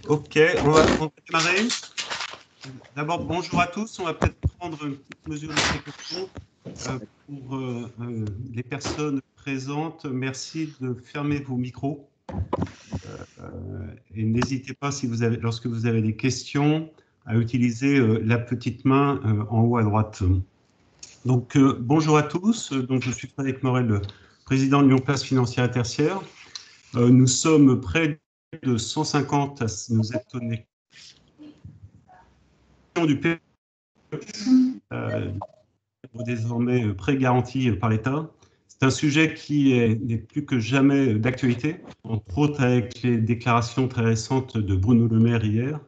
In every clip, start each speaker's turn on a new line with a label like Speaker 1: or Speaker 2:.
Speaker 1: Ok, on va démarrer. D'abord, bonjour à tous. On va peut-être prendre une petite mesure de précaution pour les personnes présentes. Merci de fermer vos micros. Et n'hésitez pas, lorsque vous avez des questions, à utiliser la petite main en haut à droite. Donc, bonjour à tous. Donc, je suis Frédéric Morel, le président de Lyon Place Financière et Tertiaire. Nous sommes près de 150 à nous être connectés du PE, désormais prêt garanti par l'État. C'est un sujet qui n'est plus que jamais d'actualité, entre autres avec les déclarations très récentes de Bruno Le Maire hier,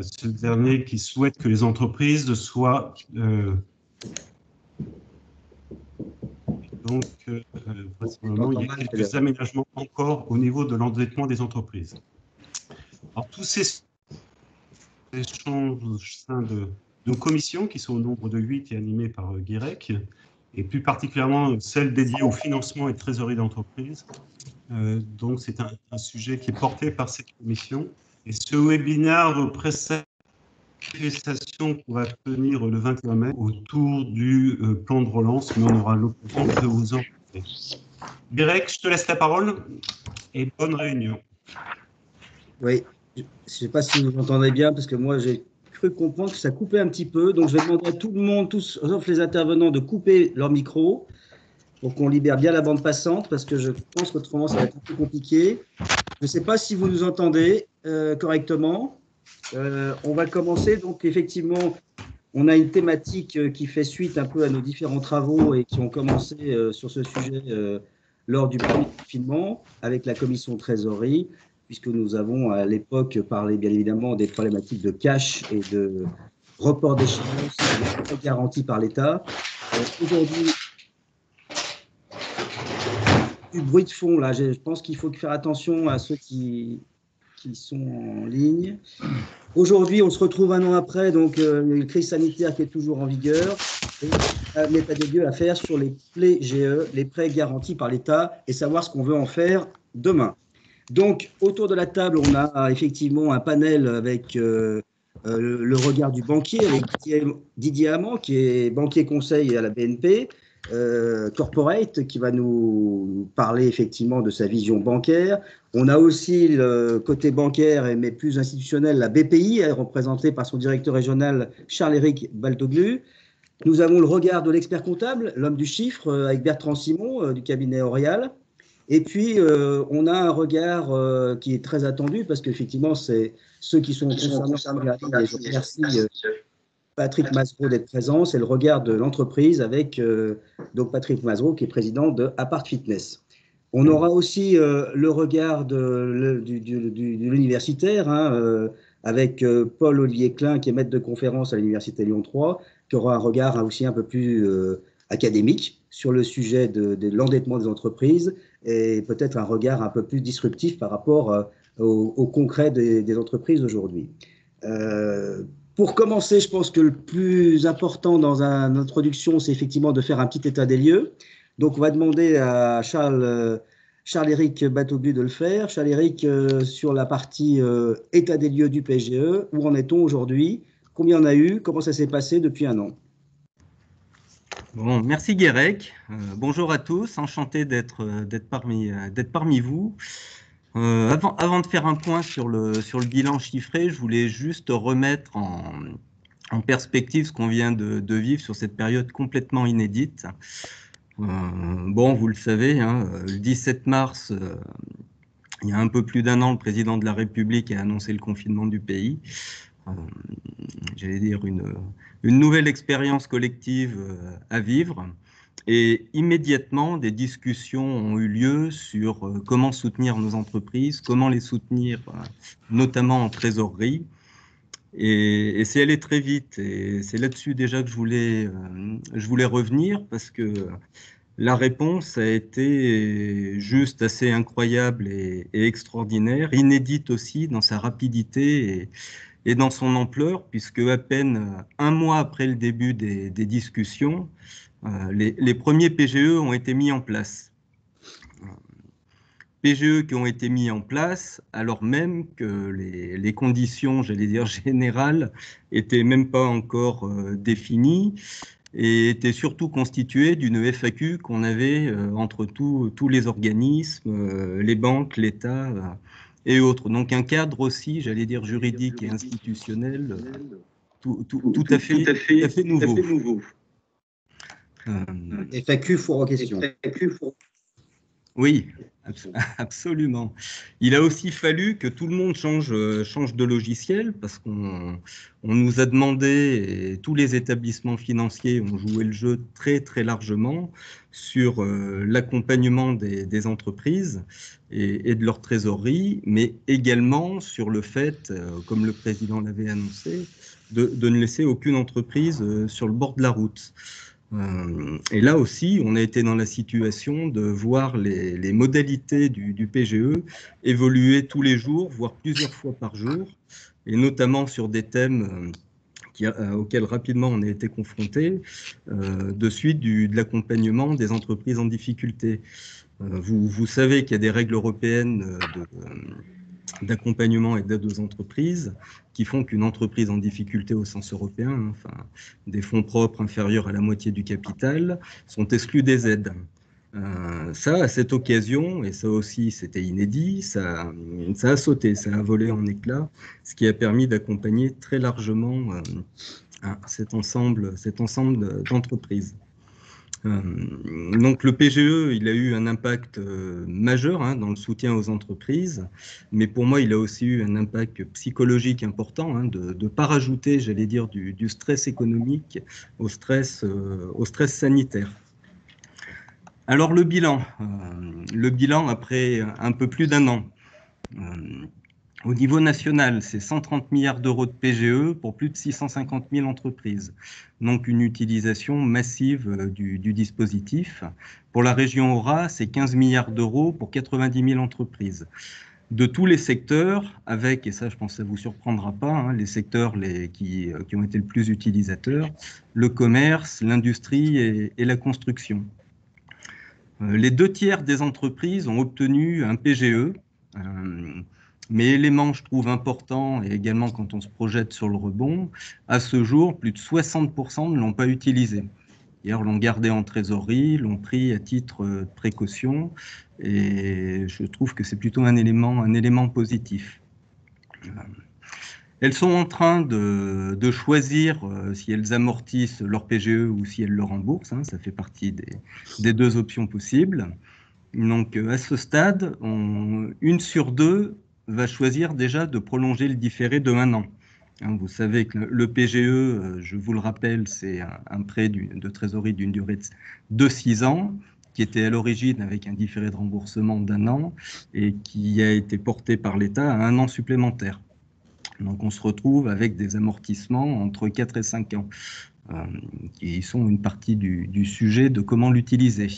Speaker 1: ce dernier qui souhaite que les entreprises soient... donc, vraisemblablement, il y a quelques aménagements encore au niveau de l'endettement des entreprises. Alors, tous ces échanges au sein de nos commissions, qui sont au nombre de 8 et animées par Guirec, et plus particulièrement celle dédiée au financement et trésorerie d'entreprise. Donc, c'est un sujet qui est porté par cette commission. Et ce webinaire précède la manifestation qu'on va tenir le 21 mai autour du plan de relance, mais on aura l'occasion de vous en parler. Guirec, je te laisse la parole et bonne réunion.
Speaker 2: Oui, je ne sais pas si vous entendez bien, parce que moi, j'ai cru comprendre que ça coupait un petit peu. Donc, je vais demander à tout le monde, tous sauf les intervenants, de couper leur micro pour qu'on libère bien la bande passante, parce que je pense qu'autrement, ça va être un peu compliqué. Je ne sais pas si vous nous entendez correctement. On va commencer. Donc, effectivement, on a une thématique qui fait suite un peu à nos différents travaux et qui ont commencé sur ce sujet lors du premier confinement avec la commission trésorerie, puisque nous avons à l'époque parlé bien évidemment des problématiques de cash et de report d'échéance garantis par l'État. Aujourd'hui, du bruit de fond, là, je pense qu'il faut faire attention à ceux qui sont en ligne. Aujourd'hui, on se retrouve un an après, donc une crise sanitaire qui est toujours en vigueur, et un état des lieux à faire sur les PGE, les prêts garantis par l'État, et savoir ce qu'on veut en faire demain. Donc, autour de la table, on a effectivement un panel avec le regard du banquier, avec Didier Amand, qui est banquier conseil à la BNP, corporate, qui va nous parler effectivement de sa vision bancaire. On a aussi le côté bancaire, mais plus institutionnel, la BPI, représentée par son directeur régional Charles-Éric Baltoglu. Nous avons le regard de l'expert comptable, l'homme du chiffre, avec Bertrand Simon du cabinet Orial. Et puis, on a un regard qui est très attendu, parce qu'effectivement, c'est ceux qui sont concernés. Et je remercie Patrick Masreau d'être présent. C'est le regard de l'entreprise avec donc Patrick Masreau, qui est président de Apart Fitness. On aura aussi le regard de l'universitaire, avec Paul-Olivier Klein, qui est maître de conférence à l'Université Lyon 3, qui aura un regard aussi un peu plus académique sur le sujet de l'endettement des entreprises et peut-être un regard un peu plus disruptif par rapport au concret des entreprises aujourd'hui. Pour commencer, je pense que le plus important dans une introduction, c'est effectivement de faire un petit état des lieux. Donc, on va demander à Charles-Éric Baltoglu de le faire. Charles-Éric, sur la partie état des lieux du PGE, où en est-on aujourd'hui? Combien on a eu? Comment ça s'est passé depuis un an?
Speaker 3: Bon, merci Guirec. Bonjour à tous, enchanté d'être parmi vous. Avant de faire un point sur le bilan chiffré, je voulais juste remettre en perspective ce qu'on vient de vivre sur cette période complètement inédite. Bon, vous le savez, le 17 mars, il y a un peu plus d'un an, le président de la République a annoncé le confinement du pays. J'allais dire une nouvelle expérience collective à vivre. Et immédiatement, des discussions ont eu lieu sur comment soutenir nos entreprises, comment les soutenir, notamment en trésorerie. Et c'est allé très vite. Et c'est là-dessus déjà que je voulais revenir, parce que la réponse a été juste assez incroyable et extraordinaire, inédite aussi dans sa rapidité et dans son ampleur, puisque à peine un mois après le début des discussions, les premiers PGE ont été mis en place. PGE qui ont été mis en place, alors même que les conditions, j'allais dire générales, étaient même pas encore définies et étaient surtout constituées d'une FAQ qu'on avait entre tous les organismes, les banques, l'État et autres. Donc un cadre aussi, j'allais dire juridique et institutionnel, tout à fait nouveau.
Speaker 2: FAQ, foire aux questions.
Speaker 3: Oui, absolument. Il a aussi fallu que tout le monde change de logiciel parce qu'on nous a demandé, et tous les établissements financiers ont joué le jeu très très largement sur l'accompagnement des entreprises et de leur trésorerie, mais également sur le fait, comme le président l'avait annoncé, de ne laisser aucune entreprise sur le bord de la route. Et là aussi, on a été dans la situation de voir les modalités du PGE évoluer tous les jours, voire plusieurs fois par jour, et notamment sur des thèmes auxquels rapidement on a été confrontés, de suite de l'accompagnement des entreprises en difficulté. Vous savez qu'il y a des règles européennes d'accompagnement et d'aide aux entreprises qui font qu'une entreprise en difficulté au sens européen, enfin, des fonds propres inférieurs à la moitié du capital, sont exclus des aides. Ça, à cette occasion, et ça aussi c'était inédit, ça a sauté, ça a volé en éclats, ce qui a permis d'accompagner très largement cet ensemble d'entreprises. Donc le PGE, il a eu un impact majeur dans le soutien aux entreprises, mais pour moi, il a aussi eu un impact psychologique important de ne pas rajouter, j'allais dire, du stress économique au stress sanitaire. Alors le bilan après un peu plus d'un an. Au niveau national, c'est 130 milliards d'euros de PGE pour plus de 650 000 entreprises. Donc une utilisation massive du dispositif. Pour la région Aura, c'est 15 milliards d'euros pour 90 000 entreprises. De tous les secteurs, avec, et ça je pense que ça ne vous surprendra pas, les secteurs qui ont été le plus utilisateurs, le commerce, l'industrie et la construction. Les 2/3 des entreprises ont obtenu un PGE. Mais élément, je trouve important, et également quand on se projette sur le rebond, à ce jour, plus de 60% ne l'ont pas utilisé. D'ailleurs, l'ont gardé en trésorerie, l'ont pris à titre de précaution, et je trouve que c'est plutôt un élément positif. Elles sont en train de choisir si elles amortissent leur PGE ou si elles le remboursent. Ça fait partie des deux options possibles. Donc, à ce stade, 1 sur 2 va choisir déjà de prolonger le différé de 1 an. Vous savez que le PGE, je vous le rappelle, c'est un prêt de trésorerie d'une durée de 6 ans, qui était à l'origine avec un différé de remboursement d'1 an et qui a été porté par l'État à 1 an supplémentaire. Donc on se retrouve avec des amortissements entre 4 et 5 ans, qui sont une partie du sujet de comment l'utiliser.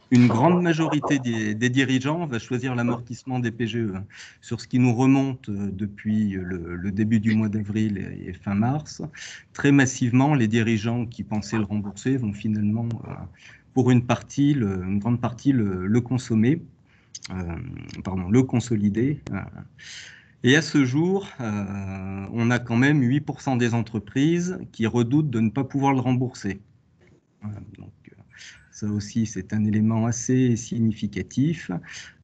Speaker 3: Une grande majorité des dirigeants va choisir l'amortissement des PGE. Sur ce qui nous remonte depuis le début du mois d'avril et fin mars, très massivement, les dirigeants qui pensaient le rembourser vont finalement, pour une grande partie, le consommer, le consolider. Et à ce jour, on a quand même 8% des entreprises qui redoutent de ne pas pouvoir le rembourser. Donc, ça aussi, c'est un élément assez significatif,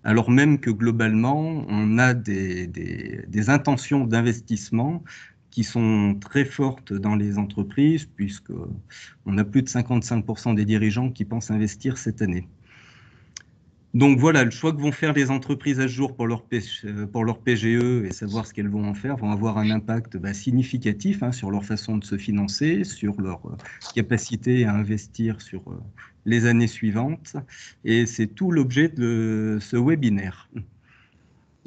Speaker 3: alors même que globalement, on a des intentions d'investissement qui sont très fortes dans les entreprises, puisqu'on a plus de 55% des dirigeants qui pensent investir cette année. Donc voilà, le choix que vont faire les entreprises à ce jour pour leur PGE et savoir ce qu'elles vont en faire vont avoir un impact significatif sur leur façon de se financer, sur leur capacité à investir sur les années suivantes. Et c'est tout l'objet de ce webinaire.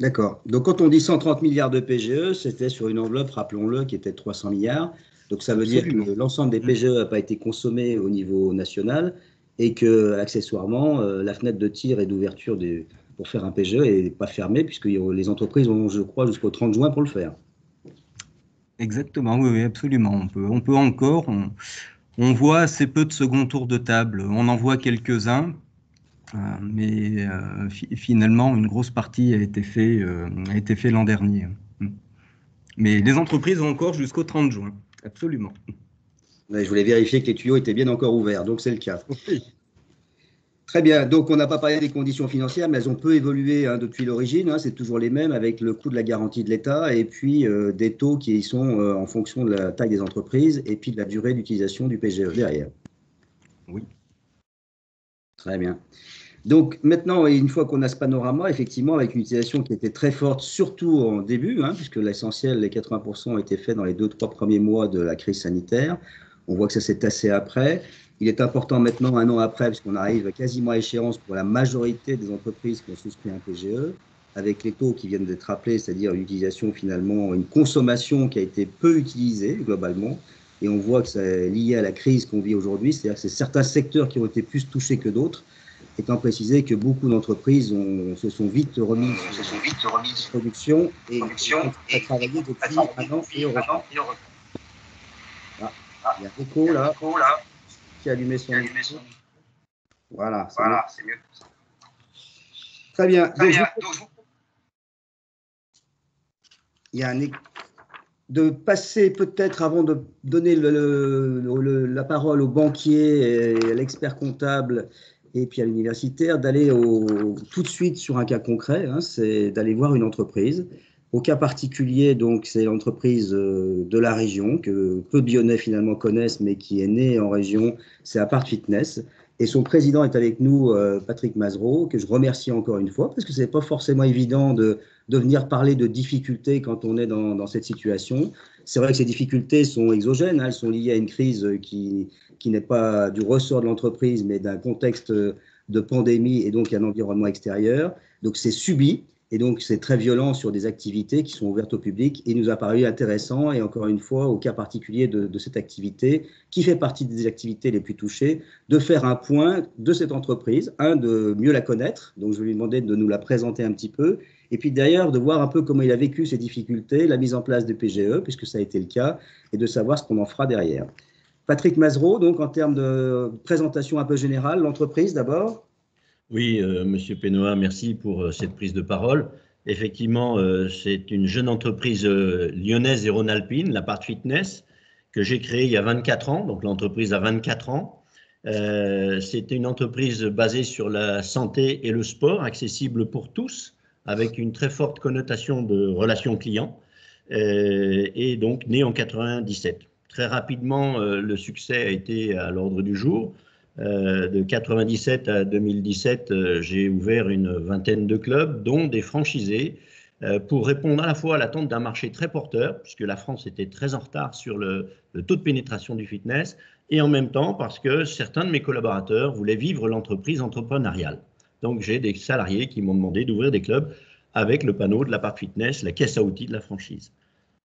Speaker 2: D'accord. Donc quand on dit 130 milliards de PGE, c'était sur une enveloppe, rappelons-le, qui était de 300 milliards. Donc ça veut
Speaker 3: Absolument.
Speaker 2: dire que l'ensemble des PGE n'a pas été consommé au niveau national et que, accessoirement, la fenêtre de tir et d'ouverture pour faire un PGE n'est pas fermée, puisque les entreprises ont, je crois, jusqu'au 30 juin pour le faire.
Speaker 3: Exactement, oui, absolument. On peut encore, on voit assez peu de second tour de table. On en voit quelques-uns, Mais finalement, une grosse partie a été fait l'an dernier. Mais les entreprises ont encore jusqu'au 30 juin, absolument.
Speaker 2: Ouais, je voulais vérifier que les tuyaux étaient bien encore ouverts, donc c'est le cas. Oui. Très bien, donc on n'a pas parlé des conditions financières, mais elles ont peu évolué depuis l'origine, c'est toujours les mêmes avec le coût de la garantie de l'État et puis des taux qui sont en fonction de la taille des entreprises et puis de la durée d'utilisation du PGE derrière.
Speaker 3: Oui.
Speaker 2: Très bien. Donc maintenant, une fois qu'on a ce panorama, effectivement, avec une utilisation qui était très forte, surtout en début, puisque l'essentiel, les 80% ont été faits dans les 2-3 premiers mois de la crise sanitaire. On voit que ça s'est tassé après. Il est important maintenant, un an après, puisqu'on arrive quasiment à échéance pour la majorité des entreprises qui ont souscrit un PGE, avec les taux qui viennent d'être rappelés, c'est-à-dire une utilisation finalement, une consommation qui a été peu utilisée globalement. Et on voit que c'est lié à la crise qu'on vit aujourd'hui, c'est-à-dire que c'est certains secteurs qui ont été plus touchés que d'autres, étant précisé que beaucoup d'entreprises se sont vite remises en production et ont travaillé depuis un an et heureusement. Il y a Echo là qui a allumé son micro. Voilà, c'est mieux. Très bien. Il y a de passer peut-être, avant de donner la parole au banquier et à l'expert comptable et puis à l'universitaire, d'aller tout de suite sur un cas concret, c'est d'aller voir une entreprise. Au cas particulier, donc, c'est l'entreprise de la région que peu de Lyonnais finalement connaissent, mais qui est née en région, c'est Apart Fitness. Et son président est avec nous, Patrick Mazereau, que je remercie encore une fois, parce que ce n'est pas forcément évident de venir parler de difficultés quand on est dans cette situation. C'est vrai que ces difficultés sont exogènes, elles sont liées à une crise qui n'est pas du ressort de l'entreprise, mais d'un contexte de pandémie et donc un environnement extérieur. Donc c'est subi. Et donc, c'est très violent sur des activités qui sont ouvertes au public. Il nous a paru intéressant, et encore une fois, au cas particulier de cette activité, qui fait partie des activités les plus touchées, de faire un point de cette entreprise, de mieux la connaître. Donc, je vais lui demander de nous la présenter un petit peu. Et puis d'ailleurs, de voir un peu comment il a vécu ces difficultés, la mise en place des PGE, puisque ça a été le cas, et de savoir ce qu'on en fera derrière. Patrick Mazereau, donc en termes de présentation un peu générale, l'entreprise d'abord.
Speaker 4: Oui, Monsieur Pénoa, merci pour cette prise de parole. Effectivement, c'est une jeune entreprise lyonnaise et rhône-alpine, l'Apart Fitness, que j'ai créée il y a 24 ans, donc l'entreprise a 24 ans. C'était une entreprise basée sur la santé et le sport, accessible pour tous, avec une très forte connotation de relations clients, et donc née en 97. Très rapidement, le succès a été à l'ordre du jour. De 97 à 2017, j'ai ouvert une vingtaine de clubs, dont des franchisés, pour répondre à la fois à l'attente d'un marché très porteur, puisque la France était très en retard sur le taux de pénétration du fitness, et en même temps parce que certains de mes collaborateurs voulaient vivre l'entreprise entrepreneuriale. Donc j'ai des salariés qui m'ont demandé d'ouvrir des clubs avec le panneau de l'Apart Fitness, la caisse à outils de la franchise.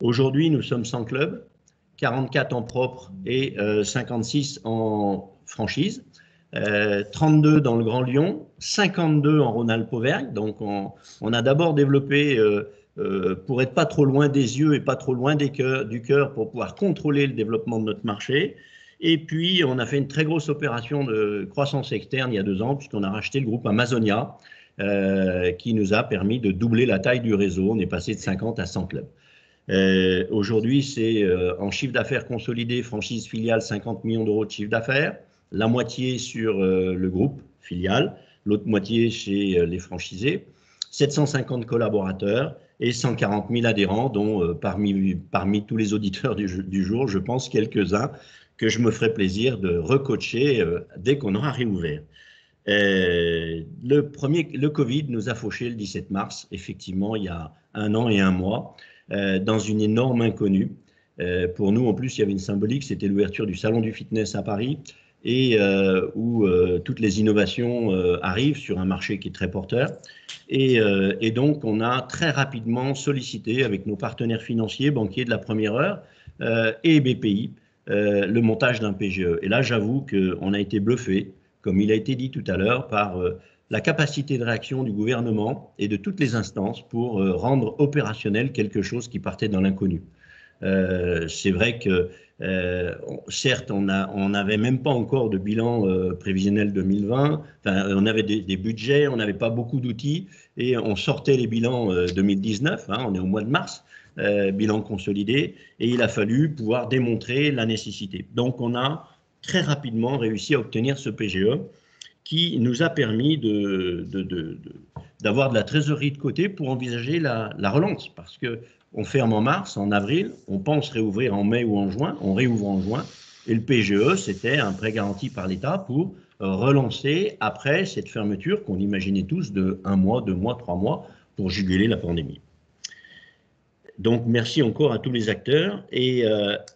Speaker 4: Aujourd'hui, nous sommes 100 clubs, 44 en propre et 56 en franchise, 32 dans le Grand Lyon, 52 en Rhône-Alpes-Auvergne. Donc on a d'abord développé pour être pas trop loin des yeux et pas trop loin du cœur pour pouvoir contrôler le développement de notre marché. Et puis on a fait une très grosse opération de croissance externe il y a 2 ans, puisqu'on a racheté le groupe Amazonia, qui nous a permis de doubler la taille du réseau. On est passé de 50 à 100 clubs. Aujourd'hui, c'est en chiffre d'affaires consolidé, franchise filiale, 50 millions d'euros de chiffre d'affaires, la moitié sur le groupe filiale, l'autre moitié chez les franchisés, 750 collaborateurs et 140 000 adhérents, dont parmi tous les auditeurs du jour, je pense quelques-uns que je me ferai plaisir de recoacher dès qu'on aura réouvert. Le Covid nous a fauché le 17 mars, effectivement, il y a 1 an et 1 mois, dans une énorme inconnue. Pour nous, en plus, il y avait une symbolique, c'était l'ouverture du Salon du Fitness à Paris, et où toutes les innovations arrivent sur un marché qui est très porteur. Et donc, on a très rapidement sollicité avec nos partenaires financiers, banquiers de la première heure, et BPI, le montage d'un PGE. Et là, j'avoue qu'on a été bluffé, comme il a été dit tout à l'heure, par la capacité de réaction du gouvernement et de toutes les instances pour rendre opérationnel quelque chose qui partait dans l'inconnu. C'est vrai que Certes, on n'avait même pas encore de bilan prévisionnel 2020. Enfin, on avait des budgets, on n'avait pas beaucoup d'outils et on sortait les bilans 2019. Hein, on est au mois de mars, bilan consolidé, et il a fallu pouvoir démontrer la nécessité. Donc, on a très rapidement réussi à obtenir ce PGE qui nous a permis d'avoir de la trésorerie de côté pour envisager la relance, parce qu'on ferme en mars, en avril, on pense réouvrir en mai ou en juin, on réouvre en juin, et le PGE, c'était un prêt garanti par l'État pour relancer après cette fermeture qu'on imaginait tous de 1 mois, 2 mois, 3 mois pour juguler la pandémie. Donc, merci encore à tous les acteurs. Et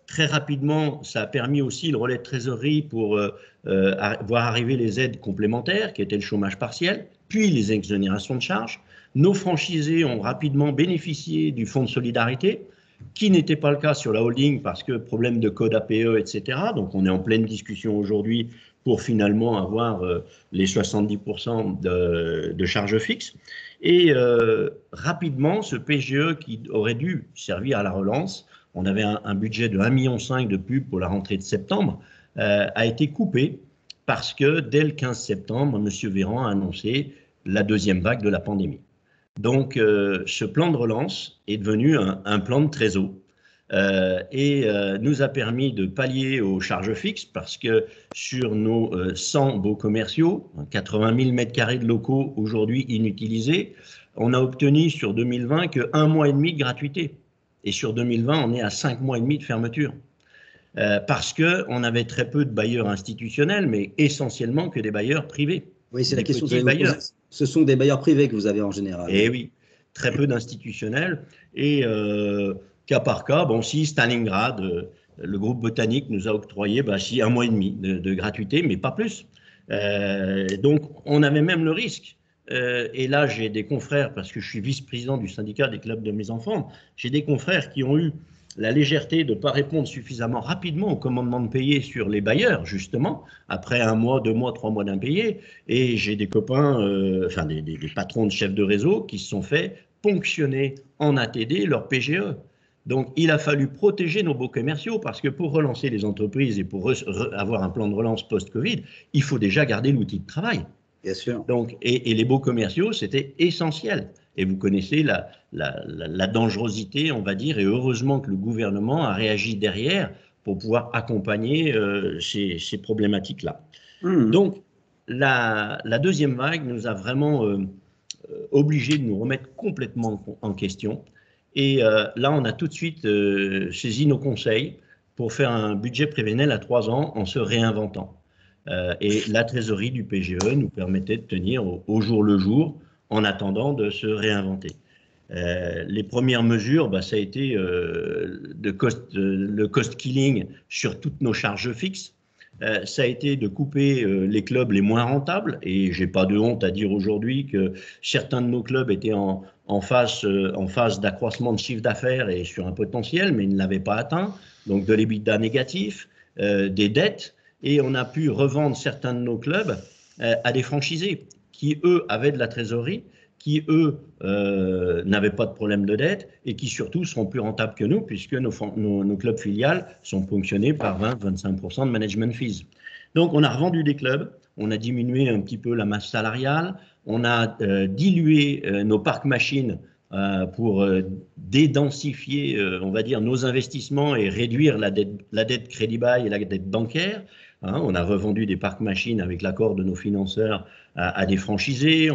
Speaker 4: très rapidement, ça a permis aussi le relais de trésorerie pour voir arriver les aides complémentaires, qui étaient le chômage partiel, puis les exonérations de charges. Nos franchisés ont rapidement bénéficié du fonds de solidarité, qui n'était pas le cas sur la holding parce que problème de code APE, etc. Donc, on est en pleine discussion aujourd'hui pour finalement avoir les 70% de charges fixes. Et rapidement, ce PGE qui aurait dû servir à la relance, on avait un budget de 1,5 million de pub pour la rentrée de septembre, a été coupé parce que dès le 15 septembre, M. Véran a annoncé la deuxième vague de la pandémie. Donc, ce plan de relance est devenu un plan de trésor et nous a permis de pallier aux charges fixes parce que sur nos 100 baux commerciaux, 80 000 m² de locaux aujourd'hui inutilisés, on a obtenu sur 2020 que 1 mois et demi de gratuité. Et sur 2020, on est à 5 mois et demi de fermeture. Parce qu'on avait très peu de bailleurs institutionnels, mais essentiellement que des bailleurs privés.
Speaker 2: Oui, c'est la question que vous avez posée. Ce sont des bailleurs privés que vous avez en général.
Speaker 4: Et oui, très peu d'institutionnels. Et cas par cas, bon, si Stalingrad, le groupe botanique nous a octroyé 1 mois et demi de gratuité, mais pas plus. Donc, on avait même le risque. Et là, j'ai des confrères, parce que je suis vice-président du syndicat des clubs de mes enfants, j'ai des confrères qui ont eu la légèreté de ne pas répondre suffisamment rapidement au commandement de payer sur les bailleurs, justement, après 1 mois, 2 mois, 3 mois d'impayés. Et j'ai des copains, enfin des patrons de chefs de réseau qui se sont fait ponctionner en ATD leur PGE. Donc, il a fallu protéger nos baux commerciaux parce que pour relancer les entreprises et pour avoir un plan de relance post-Covid, il faut déjà garder l'outil de travail.
Speaker 2: Bien sûr.
Speaker 4: Donc, et les baux commerciaux, c'était essentiel. Et vous connaissez la dangerosité, on va dire, et heureusement que le gouvernement a réagi derrière pour pouvoir accompagner ces problématiques-là. Donc, la deuxième vague nous a vraiment obligés de nous remettre complètement en question. Et là, on a tout de suite saisi nos conseils pour faire un budget prévisionnel à 3 ans en se réinventant. Et la trésorerie du PGE nous permettait de tenir au jour le jour en attendant de se réinventer. Les premières mesures, ça a été le cost killing sur toutes nos charges fixes. Ça a été de couper les clubs les moins rentables, et j'ai pas de honte à dire aujourd'hui que certains de nos clubs étaient en phase d'accroissement de chiffre d'affaires et sur un potentiel, mais ils ne l'avaient pas atteint, donc de l'EBITDA négatif, des dettes, et on a pu revendre certains de nos clubs à des franchisés qui, eux, avaient de la trésorerie, qui, eux, n'avaient pas de problème de dette et qui, surtout, seront plus rentables que nous puisque nos clubs filiales sont ponctionnés par 20-25% de management fees. Donc, on a revendu des clubs, on a diminué un petit peu la masse salariale, on a dilué nos parcs machines pour dédensifier, on va dire, nos investissements et réduire la dette crédit bail et la dette bancaire. On a revendu des parcs machines avec l'accord de nos financeurs à des franchisés.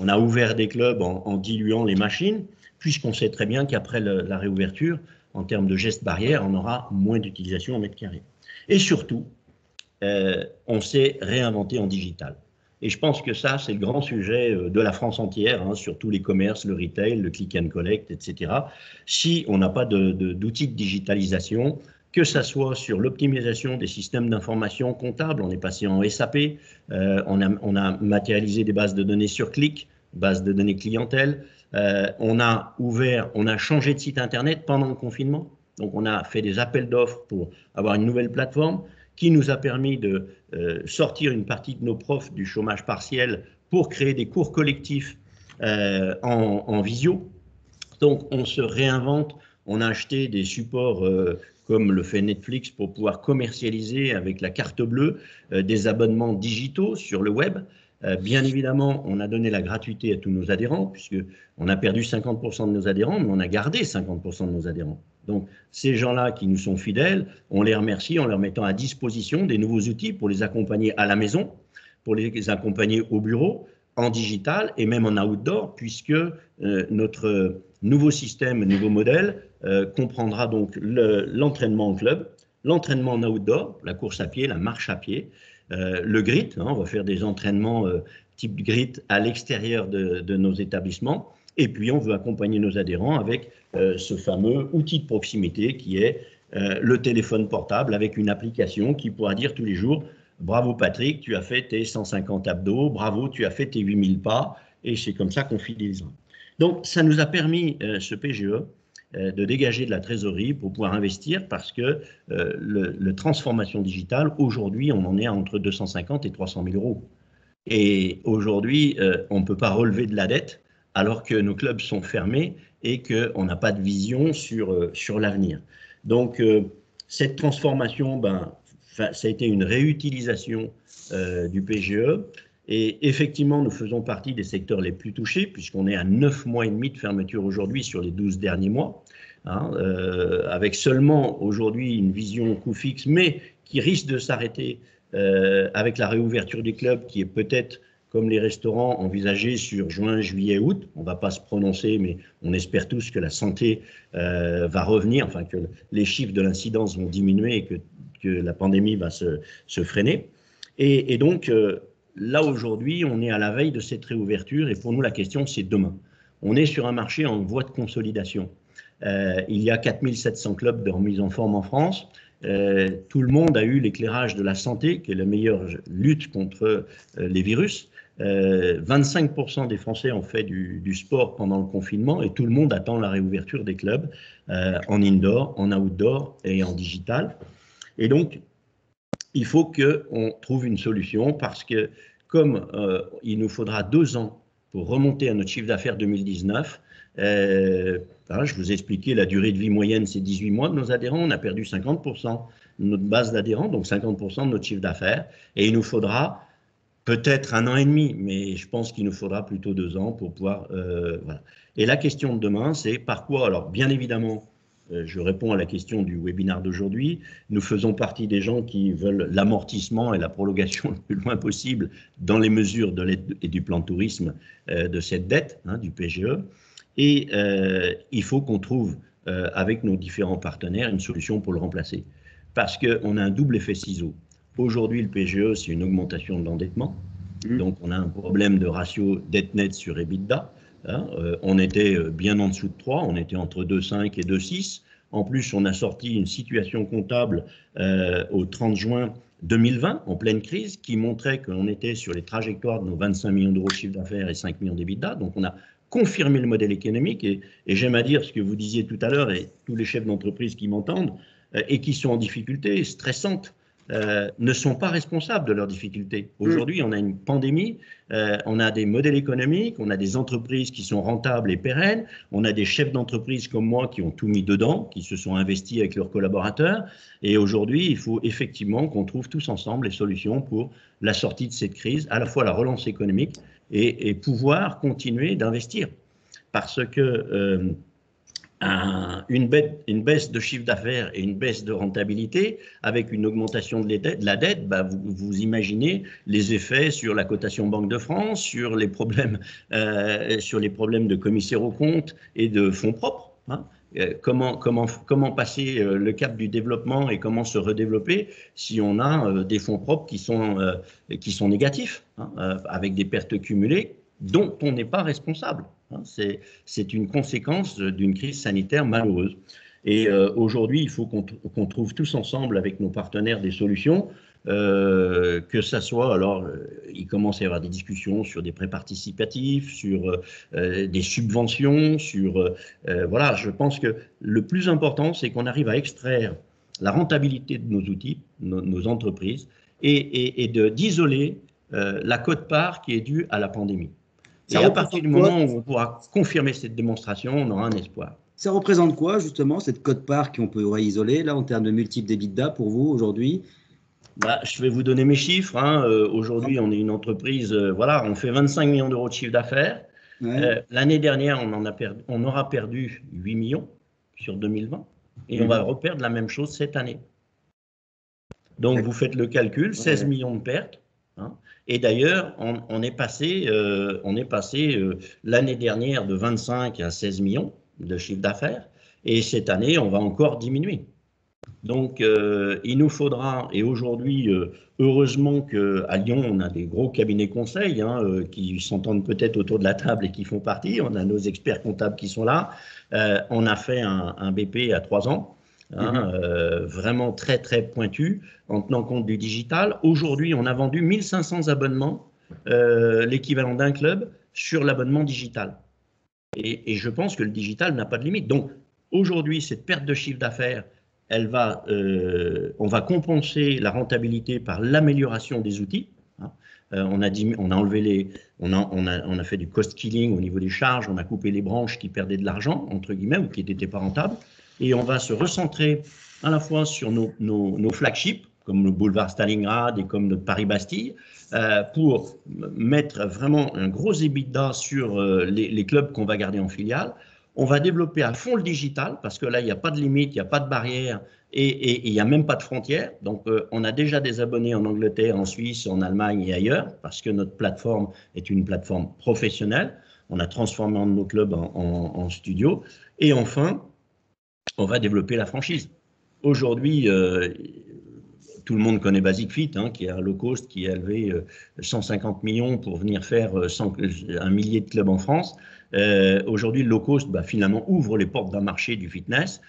Speaker 4: On a ouvert des clubs en diluant les machines, puisqu'on sait très bien qu'après la réouverture, en termes de gestes barrières, on aura moins d'utilisation en mètre carré. Et surtout, on s'est réinventé en digital. Et je pense que ça, c'est le grand sujet de la France entière, sur tous les commerces, le retail, le click and collect, etc. Si on n'a pas d'outils de digitalisation, que ça soit sur l'optimisation des systèmes d'information comptables, on est passé en SAP, on a matérialisé des bases de données sur clic, bases de données clientèle, on a changé de site internet pendant le confinement, donc on a fait des appels d'offres pour avoir une nouvelle plateforme qui nous a permis de sortir une partie de nos profs du chômage partiel pour créer des cours collectifs en visio. Donc on se réinvente On a acheté des supports comme le fait Netflix pour pouvoir commercialiser avec la carte bleue des abonnements digitaux sur le web. Bien évidemment, on a donné la gratuité à tous nos adhérents, puisqu'on a perdu 50% de nos adhérents, mais on a gardé 50% de nos adhérents. Donc, ces gens-là qui nous sont fidèles, on les remercie en leur mettant à disposition des nouveaux outils pour les accompagner à la maison, pour les accompagner au bureau, en digital et même en outdoor, puisque notre nouveau système, nouveau modèle, comprendra donc l'entraînement en club, l'entraînement en outdoor, la course à pied, la marche à pied, le grit, on va faire des entraînements type grit à l'extérieur de nos établissements. Et puis, on veut accompagner nos adhérents avec ce fameux outil de proximité qui est le téléphone portable avec une application qui pourra dire tous les jours « Bravo Patrick, tu as fait tes 150 abdos, bravo, tu as fait tes 8000 pas ». Et c'est comme ça qu'on fidélisera. Donc, ça nous a permis, ce PGE, de dégager de la trésorerie pour pouvoir investir parce que le transformation digitale, aujourd'hui, on en est à entre 250 et 300 000 euros. Et aujourd'hui, on ne peut pas relever de la dette alors que nos clubs sont fermés et qu'on n'a pas de vision sur l'avenir. Donc, cette transformation, ça a été une réutilisation du PGE. Et effectivement, nous faisons partie des secteurs les plus touchés, puisqu'on est à 9 mois et demi de fermeture aujourd'hui sur les 12 derniers mois, avec seulement aujourd'hui une vision coût fixe, mais qui risque de s'arrêter avec la réouverture des clubs, qui est peut-être, comme les restaurants, envisagée sur juin, juillet, août. On ne va pas se prononcer, mais on espère tous que la santé va revenir, enfin que les chiffres de l'incidence vont diminuer et que la pandémie va se freiner. Et donc, là, aujourd'hui, on est à la veille de cette réouverture et pour nous, la question, c'est demain. On est sur un marché en voie de consolidation. Il y a 4700 clubs de remise en forme en France. Tout le monde a eu l'éclairage de la santé, qui est la meilleure lutte contre les virus. 25% des Français ont fait du sport pendant le confinement et tout le monde attend la réouverture des clubs en indoor, en outdoor et en digital. Et donc, il faut qu'on trouve une solution parce que comme il nous faudra 2 ans pour remonter à notre chiffre d'affaires 2019, je vous ai expliqué la durée de vie moyenne, c'est 18 mois de nos adhérents. On a perdu 50% de notre base d'adhérents, donc 50% de notre chiffre d'affaires. Et il nous faudra peut-être 1 an et demi, mais je pense qu'il nous faudra plutôt 2 ans pour pouvoir… voilà. Et la question de demain, c'est par quoi? Alors, bien évidemment, je réponds à la question du webinaire d'aujourd'hui. Nous faisons partie des gens qui veulent l'amortissement et la prolongation le plus loin possible dans les mesures de l'aide et du plan de tourisme de cette dette, du PGE. Et il faut qu'on trouve, avec nos différents partenaires, une solution pour le remplacer. Parce qu'on a un double effet ciseau. Aujourd'hui, le PGE, c'est une augmentation de l'endettement. Donc, on a un problème de ratio dette nette sur EBITDA. On était bien en dessous de 3, on était entre 2,5 et 2,6. En plus, on a sorti une situation comptable au 30 juin 2020, en pleine crise, qui montrait qu'on était sur les trajectoires de nos 25 millions d'euros de chiffre d'affaires et 5 millions d'EBITDA. Donc, on a confirmé le modèle économique. Et j'aime à dire ce que vous disiez tout à l'heure, et tous les chefs d'entreprise qui m'entendent et qui sont en difficulté, stressantes, ne sont pas responsables de leurs difficultés. Aujourd'hui, on a une pandémie, on a des modèles économiques, on a des entreprises qui sont rentables et pérennes, on a des chefs d'entreprise comme moi qui ont tout mis dedans, qui se sont investis avec leurs collaborateurs. Et aujourd'hui, il faut effectivement qu'on trouve tous ensemble les solutions pour la sortie de cette crise, à la fois la relance économique et pouvoir continuer d'investir. Parce que une baisse de chiffre d'affaires et une baisse de rentabilité avec une augmentation de la dette, vous imaginez les effets sur la cotation Banque de France, sur les problèmes de commissaires aux comptes et de fonds propres. Comment passer le cap du développement et comment se redévelopper si on a des fonds propres qui sont négatifs, avec des pertes cumulées dont on n'est pas responsable. C'est une conséquence d'une crise sanitaire malheureuse. Et aujourd'hui, il faut qu'on trouve tous ensemble avec nos partenaires des solutions, que ça soit, alors il commence à y avoir des discussions sur des prêts participatifs, sur des subventions, voilà, je pense que le plus important, c'est qu'on arrive à extraire la rentabilité de nos outils, nos entreprises, et d'isoler la quote-part qui est due à la pandémie. Et à partir du moment où on pourra confirmer cette démonstration, on aura un espoir.
Speaker 2: Ça représente quoi, justement, cette quote-part qu'on peut isoler, là, en termes de multiples d'EBITDA pour vous, aujourd'hui?
Speaker 4: Je vais vous donner mes chiffres. Hein. Aujourd'hui, on est une entreprise, voilà, on fait 25 millions d'euros de chiffre d'affaires.
Speaker 2: Ouais.
Speaker 4: L'année dernière, on aura perdu 8 millions sur 2020 et on va reperdre la même chose cette année. Donc, vous faites le calcul, 16 millions de pertes. Hein. Et d'ailleurs, on est passé l'année dernière de 25 à 16 millions de chiffre d'affaires. Et cette année, on va encore diminuer. Donc, il nous faudra, et aujourd'hui, heureusement qu'à Lyon, on a des gros cabinets conseils qui s'entendent peut-être autour de la table et qui font partie. On a nos experts comptables qui sont là. On a fait un BP à 3 ans, vraiment très, très pointu, en tenant compte du digital. Aujourd'hui, on a vendu 1500 abonnements, l'équivalent d'un club, sur l'abonnement digital. Et je pense que le digital n'a pas de limite. Donc, aujourd'hui, cette perte de chiffre d'affaires, on va compenser la rentabilité par l'amélioration des outils. On a fait du cost killing au niveau des charges, on a coupé les branches qui perdaient de l'argent, entre guillemets, ou qui n'étaient pas rentables. Et on va se recentrer à la fois sur nos flagships, comme le boulevard Stalingrad et comme notre Paris-Bastille, pour mettre vraiment un gros EBITDA sur les clubs qu'on va garder en filiale. On va développer à fond le digital parce que là, il n'y a pas de limite, il n'y a pas de barrière et il n'y a même pas de frontières. Donc, on a déjà des abonnés en Angleterre, en Suisse, en Allemagne et ailleurs parce que notre plateforme est une plateforme professionnelle. On a transformé nos clubs en studio. Et enfin, on va développer la franchise. Aujourd'hui, tout le monde connaît Basic Fit, qui est un low cost qui a élevé 150 millions pour venir faire un millier de clubs en France. Aujourd'hui, le low cost, finalement, ouvre les portes d'un marché du fitness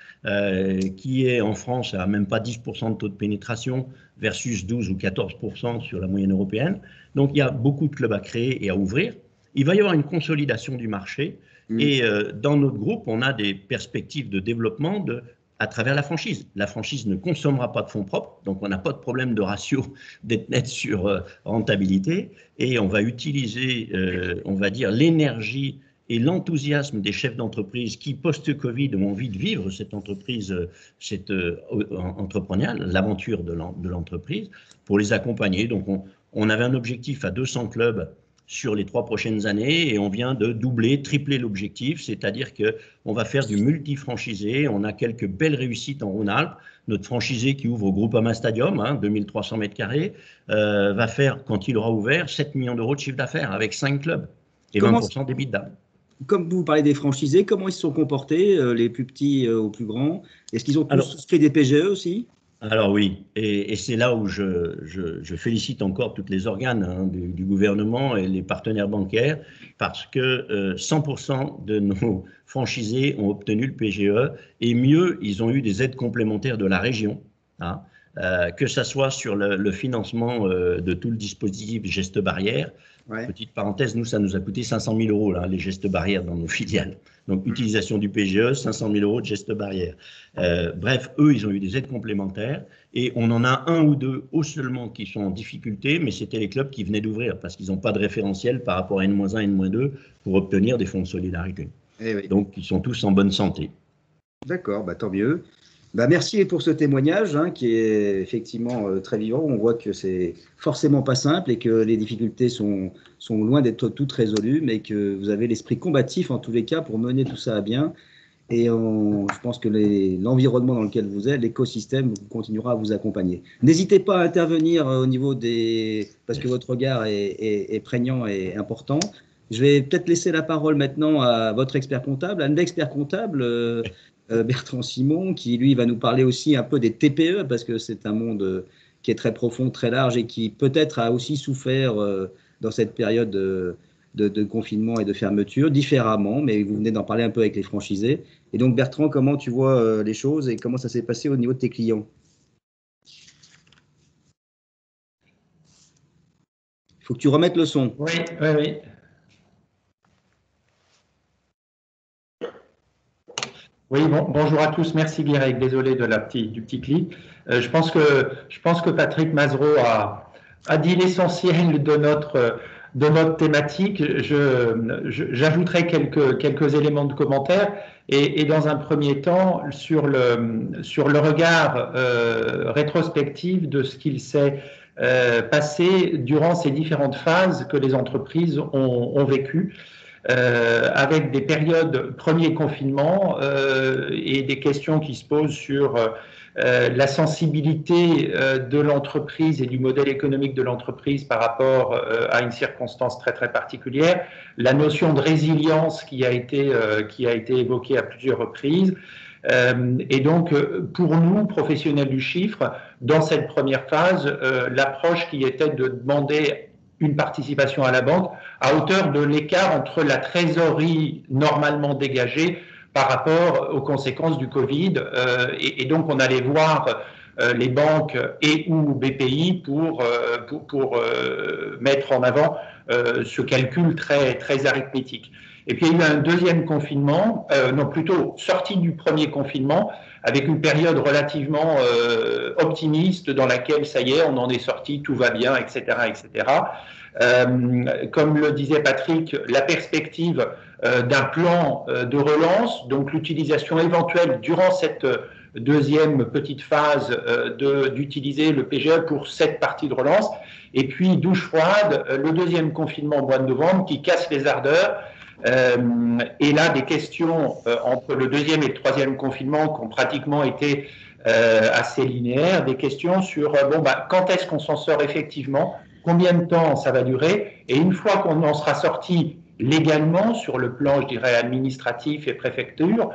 Speaker 4: qui est en France à même pas 10% de taux de pénétration versus 12 ou 14% sur la moyenne européenne. Donc, il y a beaucoup de clubs à créer et à ouvrir. Il va y avoir une consolidation du marché et dans notre groupe, on a des perspectives de développement à travers la franchise. La franchise ne consommera pas de fonds propres, donc on n'a pas de problème de ratio dette nette sur rentabilité et on va utiliser, on va dire, l'énergie et l'enthousiasme des chefs d'entreprise qui, post-Covid, ont envie de vivre cette entreprise, cette entrepreneuriale, l'aventure de l'entreprise, pour les accompagner. Donc, on avait un objectif à 200 clubs sur les 3 prochaines années et on vient de doubler, tripler l'objectif, c'est-à-dire qu'on va faire du multi-franchisé. On a quelques belles réussites en Rhône-Alpes. Notre franchisé qui ouvre au Groupama Stadium, 2300 mètres carrés, va faire, quand il aura ouvert, 7 millions d'euros de chiffre d'affaires avec 5 clubs et 20% d'EBITDA.
Speaker 2: Comme vous parlez des franchisés, comment ils se sont comportés, les plus petits aux plus grands? Est-ce qu'ils ont tous souscrit des PGE aussi?
Speaker 4: Alors oui, et c'est là où je félicite encore toutes les organes du gouvernement et les partenaires bancaires parce que 100% de nos franchisés ont obtenu le PGE et mieux, ils ont eu des aides complémentaires de la région, que ce soit sur le financement de tout le dispositif gestes barrières. Ouais. Petite parenthèse, nous, ça nous a coûté 500 000 euros, les gestes barrières dans nos filiales. Donc, utilisation du PGE, 500 000 euros de gestes barrières. Bref, eux, ils ont eu des aides complémentaires et on en a un ou deux seulement qui sont en difficulté, mais c'était les clubs qui venaient d'ouvrir parce qu'ils n'ont pas de référentiel par rapport à N-1, N-2 pour obtenir des fonds de solidarité. Oui. Donc, ils sont tous en bonne santé.
Speaker 2: D'accord, tant mieux. Merci pour ce témoignage qui est effectivement très vivant. On voit que c'est forcément pas simple et que les difficultés sont loin d'être toutes résolues, mais que vous avez l'esprit combatif en tous les cas pour mener tout ça à bien. Et je pense que l'environnement dans lequel vous êtes, l'écosystème, continuera à vous accompagner. N'hésitez pas à intervenir au niveau parce que votre regard est prégnant et important. Je vais peut-être laisser la parole maintenant à votre expert comptable, à l'expert comptable, Bertrand Simon, qui lui va nous parler aussi un peu des TPE, parce que c'est un monde qui est très profond, très large et qui peut-être a aussi souffert dans cette période de confinement et de fermeture, différemment, mais vous venez d'en parler un peu avec les franchisés. Et donc Bertrand, comment tu vois les choses et comment ça s'est passé au niveau de tes clients? Il faut que tu remettes le son.
Speaker 5: Oui. Oui, bonjour à tous. Merci Guirec. Désolé du petit clic. Je pense que Patrick Mazereau a dit l'essentiel de notre thématique. J'ajouterai quelques éléments de commentaire. et dans un premier temps sur le regard rétrospectif de ce qu'il s'est passé durant ces différentes phases que les entreprises ont vécues, avec des périodes premier confinement et des questions qui se posent sur la sensibilité de l'entreprise et du modèle économique de l'entreprise par rapport à une circonstance très très particulière, la notion de résilience qui a été évoquée à plusieurs reprises. Et donc, pour nous, professionnels du chiffre, dans cette première phase, l'approche qui était de demander une participation à la banque à hauteur de l'écart entre la trésorerie normalement dégagée par rapport aux conséquences du Covid. Et donc, on allait voir les banques et ou BPI pour mettre en avant ce calcul très, très arithmétique. Et puis, il y a eu un deuxième confinement, non, plutôt sortie du premier confinement, avec une période relativement optimiste dans laquelle, ça y est, on en est sorti, tout va bien, etc., etc. Comme le disait Patrick, la perspective d'un plan de relance, donc l'utilisation éventuelle durant cette deuxième petite phase d'utiliser le PGE pour cette partie de relance, et puis douche froide, le deuxième confinement au mois de novembre qui casse les ardeurs. Et là, des questions entre le deuxième et le troisième confinement qui ont pratiquement été assez linéaires, des questions sur quand est-ce qu'on s'en sort effectivement, combien de temps ça va durer, et une fois qu'on en sera sorti légalement sur le plan, je dirais, administratif et préfecture,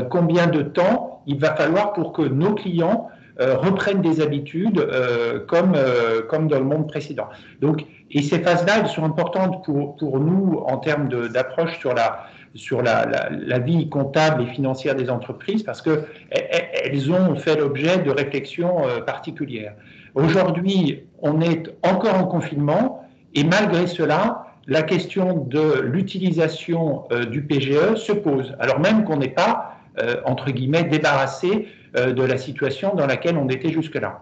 Speaker 5: combien de temps il va falloir pour que nos clients reprennent des habitudes comme dans le monde précédent. Donc, et ces phases-là, elles sont importantes pour nous en termes d'approche sur la vie comptable et financière des entreprises parce qu'elles ont fait l'objet de réflexions particulières. Aujourd'hui, on est encore en confinement et malgré cela, la question de l'utilisation du PGE se pose, alors même qu'on n'est pas, entre guillemets, débarrassé de la situation dans laquelle on était jusque-là.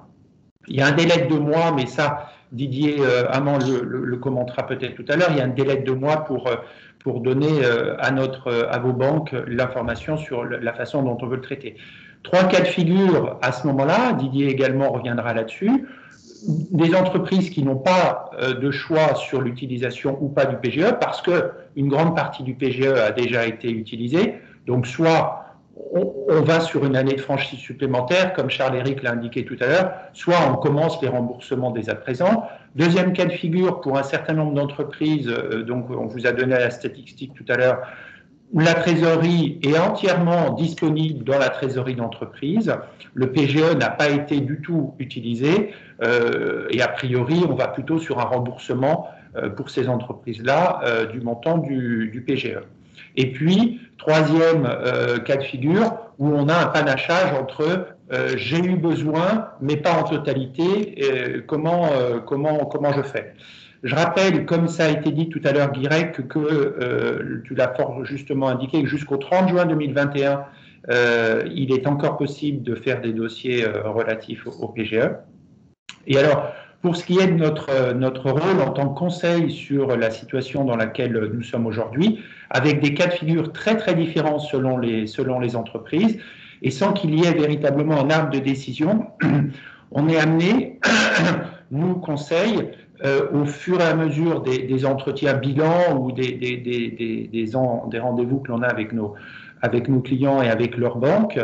Speaker 5: Il y a un délai de 2 mois, mais ça, Didier Amand le commentera peut-être tout à l'heure, il y a un délai de 2 mois pour donner à vos banques l'information sur la façon dont on veut le traiter. 3 cas de figure à ce moment-là, Didier également reviendra là-dessus. Des entreprises qui n'ont pas de choix sur l'utilisation ou pas du PGE parce qu'une grande partie du PGE a déjà été utilisée. Donc, soit on va sur une année de franchise supplémentaire, comme Charles-Éric l'a indiqué tout à l'heure, soit on commence les remboursements dès à présent. Deuxième cas de figure, pour un certain nombre d'entreprises, donc on vous a donné la statistique tout à l'heure, la trésorerie est entièrement disponible dans la trésorerie d'entreprise. Le PGE n'a pas été du tout utilisé et a priori, on va plutôt sur un remboursement pour ces entreprises-là du montant du PGE. Et puis, troisième cas de figure, où on a un panachage entre j'ai eu besoin, mais pas en totalité, comment je fais. Je rappelle, comme ça a été dit tout à l'heure, Guirec, que tu l'as fort justement indiqué, que jusqu'au 30 juin 2021, il est encore possible de faire des dossiers relatifs au PGE. Et alors, pour ce qui est de notre rôle en tant que conseil sur la situation dans laquelle nous sommes aujourd'hui, avec des cas de figure très très différents selon les entreprises, et sans qu'il y ait véritablement un arbre de décision, on est amené, nous, conseils, au fur et à mesure des entretiens bilans ou des rendez-vous que l'on a avec nos clients et avec leurs banques,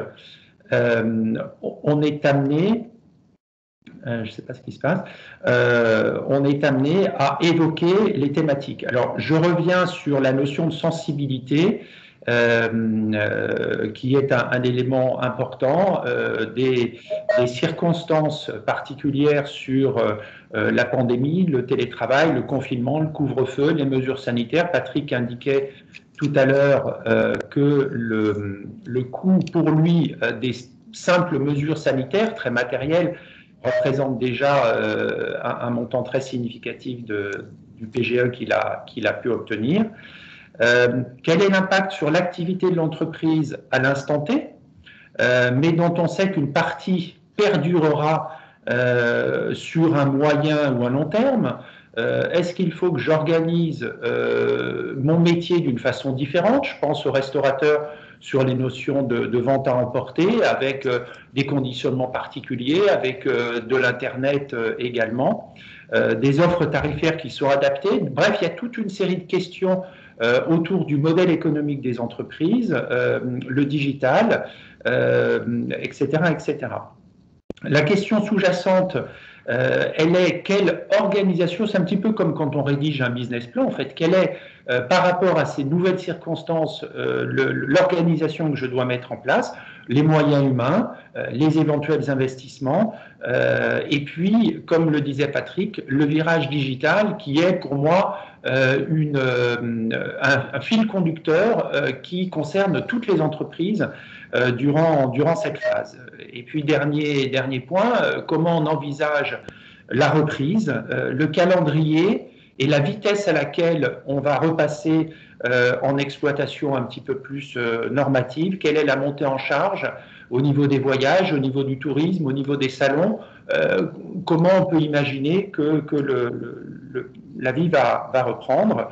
Speaker 5: on est amené, je ne sais pas ce qui se passe, on est amené à évoquer les thématiques. Alors, je reviens sur la notion de sensibilité, qui est un élément important, des circonstances particulières sur la pandémie, le télétravail, le confinement, le couvre-feu, les mesures sanitaires. Patrick indiquait tout à l'heure que le coût pour lui des simples mesures sanitaires très matérielles représente déjà un montant très significatif du PGE qu'il a pu obtenir. Quel est l'impact sur l'activité de l'entreprise à l'instant T, mais dont on sait qu'une partie perdurera sur un moyen ou un long terme? Est-ce qu'il faut que j'organise mon métier d'une façon différente? Je pense aux restaurateurs sur les notions de vente à emporter, avec des conditionnements particuliers, avec de l'Internet également, des offres tarifaires qui sont adaptées. Bref, il y a toute une série de questions autour du modèle économique des entreprises, le digital, etc., etc. La question sous-jacente, elle est quelle organisation, c'est un petit peu comme quand on rédige un business plan, en fait, quelle est, par rapport à ces nouvelles circonstances, l'organisation que je dois mettre en place, les moyens humains, les éventuels investissements, et puis, comme le disait Patrick, le virage digital qui est pour moi un fil conducteur qui concerne toutes les entreprises durant cette phase. Et puis, dernier point, comment on envisage la reprise, le calendrier et la vitesse à laquelle on va repasser en exploitation un petit peu plus normative, quelle est la montée en charge au niveau des voyages, au niveau du tourisme, au niveau des salons, comment on peut imaginer que la vie va reprendre.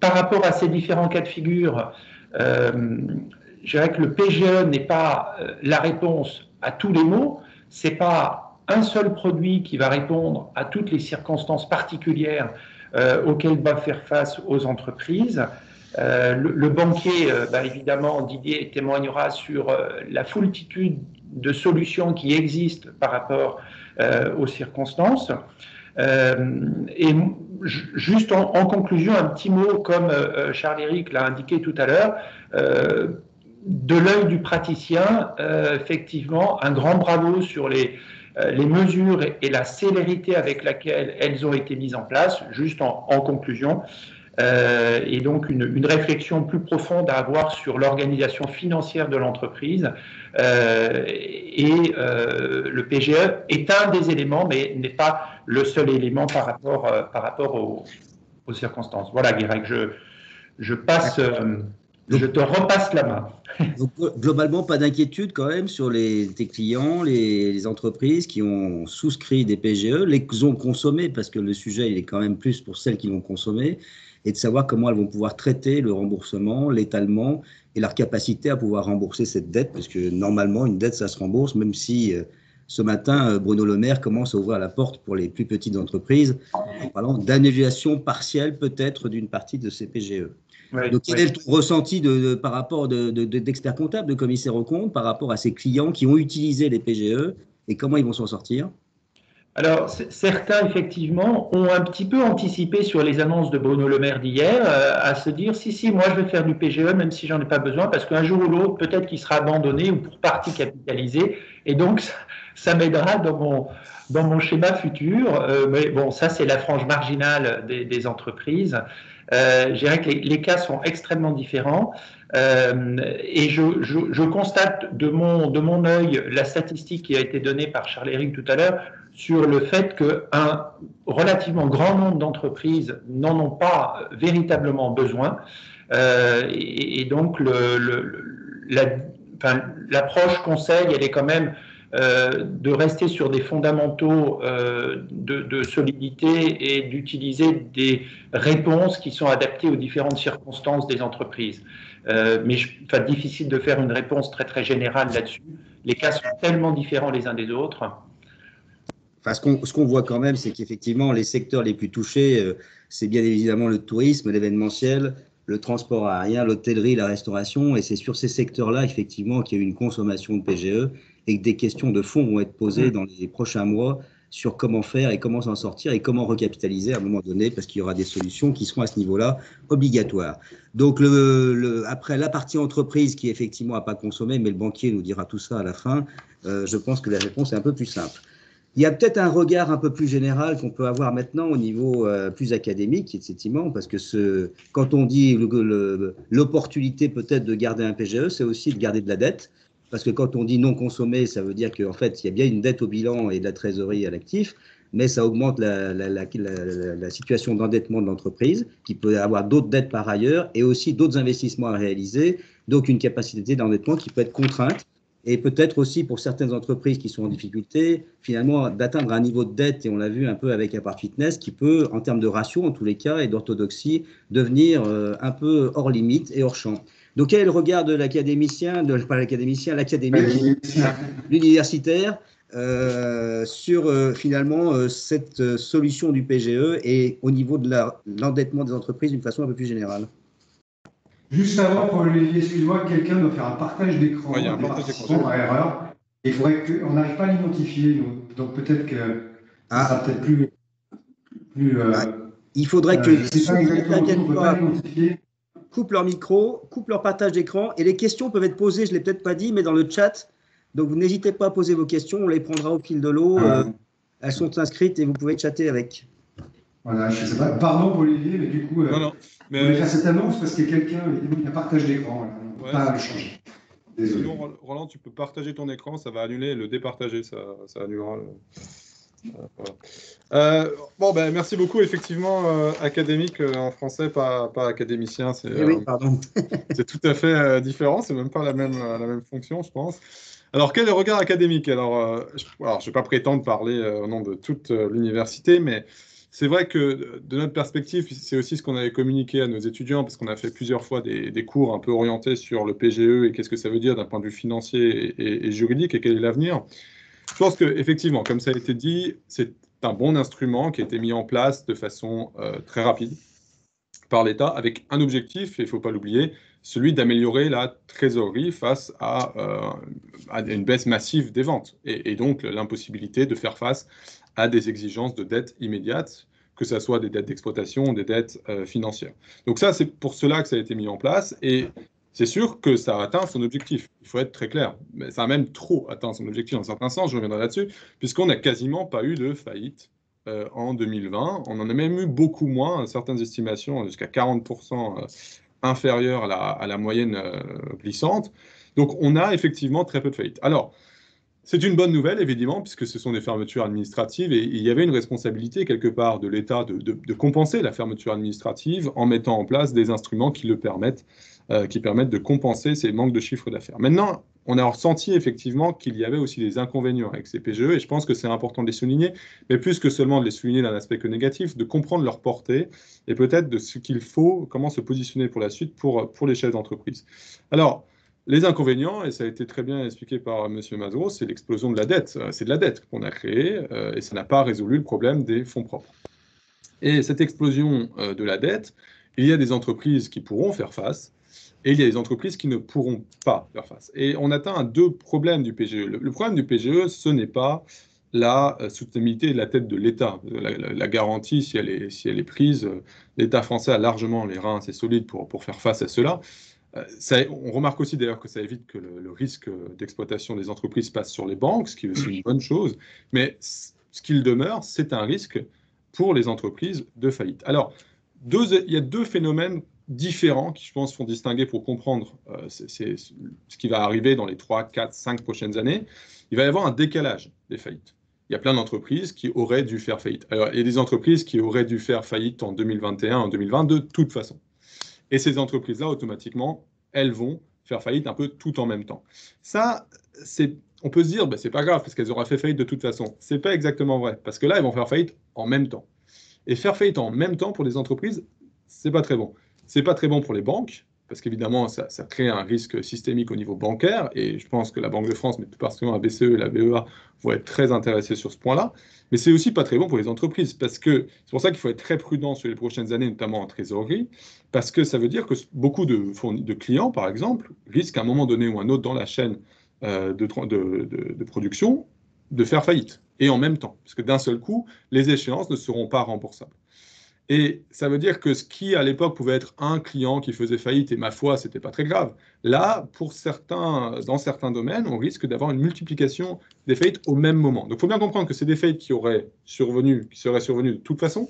Speaker 5: Par rapport à ces différents cas de figure, je dirais que le PGE n'est pas la réponse à tous les maux, c'est pas un seul produit qui va répondre à toutes les circonstances particulières auxquelles doivent faire face aux entreprises. Le banquier, évidemment, Didier témoignera sur la foultitude de solutions qui existent par rapport aux circonstances. Et juste en conclusion, un petit mot, comme Charles-Éric l'a indiqué tout à l'heure, de l'œil du praticien, effectivement, un grand bravo sur les mesures et la célérité avec laquelle elles ont été mises en place, juste en conclusion. Et donc une réflexion plus profonde à avoir sur l'organisation financière de l'entreprise. Le PGE est un des éléments, mais n'est pas le seul élément par rapport aux circonstances. Voilà, Guirec, je te repasse la main.
Speaker 2: Donc, globalement, pas d'inquiétude quand même sur tes clients, les entreprises qui ont souscrit des PGE, les ont consommés, parce que le sujet il est quand même plus pour celles qui l'ont consommé, et de savoir comment elles vont pouvoir traiter le remboursement, l'étalement et leur capacité à pouvoir rembourser cette dette, parce que normalement, une dette, ça se rembourse, même si ce matin, Bruno Le Maire commence à ouvrir la porte pour les plus petites entreprises, en parlant d'annulation partielle peut-être d'une partie de ces PGE. Ouais, donc, quel est ton ressenti par rapport d'experts comptables, de commissaires aux comptes, par rapport à ces clients qui ont utilisé les PGE et comment ils vont s'en sortir?
Speaker 5: Alors, certains, effectivement, ont un petit peu anticipé sur les annonces de Bruno Le Maire d'hier, à se dire, si, moi, je vais faire du PGE, même si j'en ai pas besoin, parce qu'un jour ou l'autre, peut-être qu'il sera abandonné ou pour partie capitalisé, et donc, ça m'aidera dans mon schéma futur. Mais bon, ça, c'est la frange marginale des entreprises. Je dirais que les cas sont extrêmement différents. Et je constate de mon œil la statistique qui a été donnée par Charles-Éric tout à l'heure sur le fait qu'un relativement grand nombre d'entreprises n'en ont pas véritablement besoin. Et donc, l'approche conseil, elle est quand même de rester sur des fondamentaux de solidité et d'utiliser des réponses qui sont adaptées aux différentes circonstances des entreprises. Mais difficile de faire une réponse très très générale là-dessus. Les cas sont tellement différents les uns des autres.
Speaker 2: Enfin, ce qu'on voit quand même, c'est qu'effectivement, les secteurs les plus touchés, c'est bien évidemment le tourisme, l'événementiel, le transport aérien, l'hôtellerie, la restauration. Et c'est sur ces secteurs-là, effectivement, qu'il y a eu une consommation de PGE et que des questions de fond vont être posées dans les prochains mois sur comment faire et comment s'en sortir et comment recapitaliser à un moment donné, parce qu'il y aura des solutions qui seront à ce niveau-là obligatoires. Donc, après la partie entreprise qui, effectivement, n'a pas consommé, mais le banquier nous dira tout ça à la fin, je pense que la réponse est un peu plus simple. Il y a peut-être un regard un peu plus général qu'on peut avoir maintenant au niveau plus académique, effectivement, parce que quand on dit l'opportunité peut-être de garder un PGE, c'est aussi de garder de la dette, parce que quand on dit non consommé, ça veut dire qu'en fait, il y a bien une dette au bilan et de la trésorerie à l'actif, mais ça augmente la situation d'endettement de l'entreprise, qui peut avoir d'autres dettes par ailleurs, et aussi d'autres investissements à réaliser, donc une capacité d'endettement qui peut être contrainte. et peut-être aussi pour certaines entreprises qui sont en difficulté, finalement, d'atteindre un niveau de dette, et on l'a vu un peu avec Apart Fitness, qui peut, en termes de ratio, en tous les cas, et d'orthodoxie, devenir un peu hors limite et hors champ. Donc, quel est le regard de l'académicien, pas l'académicien, l'académique, l'universitaire, sur finalement cette solution du PGE et au niveau de l'endettement des entreprises d'une façon un peu plus générale?
Speaker 6: Juste avant, pour Olivier, excuse-moi, quelqu'un doit faire un partage d'écran.
Speaker 7: Oui, il y a un partage d'écran
Speaker 6: par erreur. Il faudrait qu'on n'arrive pas à l'identifier, donc peut-être que ça sera peut-être plus.
Speaker 2: Il faudrait que ceux qui ne t'inquiètent pas
Speaker 6: l'identifier.
Speaker 2: coupent leur micro, coupent leur partage d'écran, et les questions peuvent être posées, je ne l'ai peut-être pas dit, mais dans le chat. Donc, vous n'hésitez pas à poser vos questions, on les prendra au fil de l'eau. Elles sont inscrites et vous pouvez chatter avec.
Speaker 6: Voilà, je ne sais pas. Pardon pour Olivier, mais du coup,
Speaker 7: non, mais...
Speaker 6: on voulait faire cette annonce parce qu'il y a quelqu'un, il y a un partage d'écran. On ne peut pas le changer. Désolé.
Speaker 7: Sinon, Roland, tu peux partager ton écran, ça va annuler et le départager, ça annulera. Voilà. Bon, ben, merci beaucoup. Effectivement, académique en français, pas académicien.
Speaker 2: Oui, pardon.
Speaker 7: C'est tout à fait différent. C'est même pas la même fonction, je pense. Alors, quel est le regard académique? Alors, je ne vais pas prétendre parler au nom de toute l'université, mais c'est vrai que de notre perspective, c'est aussi ce qu'on avait communiqué à nos étudiants, parce qu'on a fait plusieurs fois des cours un peu orientés sur le PGE et qu'est-ce que ça veut dire d'un point de vue financier et juridique et quel est l'avenir. Je pense qu'effectivement, comme ça a été dit, c'est un bon instrument qui a été mis en place de façon très rapide par l'État avec un objectif, et il ne faut pas l'oublier, celui d'améliorer la trésorerie face à une baisse massive des ventes et donc l'impossibilité de faire face à des exigences de dette immédiates, que ce soit des dettes d'exploitation ou des dettes financières. Donc ça, c'est pour cela que ça a été mis en place et c'est sûr que ça a atteint son objectif. Il faut être très clair. Mais ça a même trop atteint son objectif dans un certain sens, je reviendrai là-dessus, puisqu'on n'a quasiment pas eu de faillite en 2020. On en a même eu beaucoup moins, certaines estimations jusqu'à 40% inférieures à la moyenne glissante. Donc on a effectivement très peu de faillites. Alors, c'est une bonne nouvelle, évidemment, puisque ce sont des fermetures administratives et il y avait une responsabilité quelque part de l'État de compenser la fermeture administrative en mettant en place des instruments qui permettent de compenser ces manques de chiffre d'affaires. Maintenant, on a ressenti effectivement qu'il y avait aussi des inconvénients avec ces PGE et je pense que c'est important de les souligner, mais plus que seulement de les souligner d'un aspect que négatif, de comprendre leur portée et peut-être de ce qu'il faut, comment se positionner pour la suite pour les chefs d'entreprise. Alors, les inconvénients, et ça a été très bien expliqué par M. Mazot, c'est l'explosion de la dette. C'est de la dette qu'on a créée et ça n'a pas résolu le problème des fonds propres. Et cette explosion de la dette, il y a des entreprises qui pourront faire face et il y a des entreprises qui ne pourront pas faire face. Et on atteint deux problèmes du PGE. Le problème du PGE, ce n'est pas la soutenabilité de la dette de l'État. La garantie, si elle est prise, l'État français a largement les reins assez solides pour faire face à cela. On remarque aussi d'ailleurs que ça évite que le risque d'exploitation des entreprises passe sur les banques, ce qui est aussi une bonne chose, mais ce qu'il demeure, c'est un risque pour les entreprises de faillite. Alors, il y a deux phénomènes différents qui, je pense, font distinguer pour comprendre ce qui va arriver dans les 3, 4, 5 prochaines années. Il va y avoir un décalage des faillites. Il y a plein d'entreprises qui auraient dû faire faillite. Alors, il y a des entreprises qui auraient dû faire faillite en 2021, en 2022, de toute façon. Et ces entreprises-là, automatiquement, elles vont faire faillite un peu tout en même temps. Ça, on peut se dire, c'est pas grave, parce qu'elles auraient fait faillite de toute façon. C'est pas exactement vrai, parce que là, elles vont faire faillite en même temps. Et faire faillite en même temps pour les entreprises, c'est pas très bon. C'est pas très bon pour les banques, parce qu'évidemment, ça crée un risque systémique au niveau bancaire, et je pense que la Banque de France, mais tout particulièrement la BCE et la BEA, vont être très intéressés sur ce point-là. Mais c'est aussi pas très bon pour les entreprises, parce que c'est pour ça qu'il faut être très prudent sur les prochaines années, notamment en trésorerie, parce que ça veut dire que beaucoup de clients, par exemple, risquent à un moment donné ou un autre dans la chaîne de production de faire faillite, et en même temps, parce que d'un seul coup, les échéances ne seront pas remboursables. Et ça veut dire que ce qui, à l'époque, pouvait être un client qui faisait faillite, et ma foi, ce n'était pas très grave. Là, dans certains domaines, on risque d'avoir une multiplication des faillites au même moment. Donc, il faut bien comprendre que c'est des faillites qui seraient survenues de toute façon,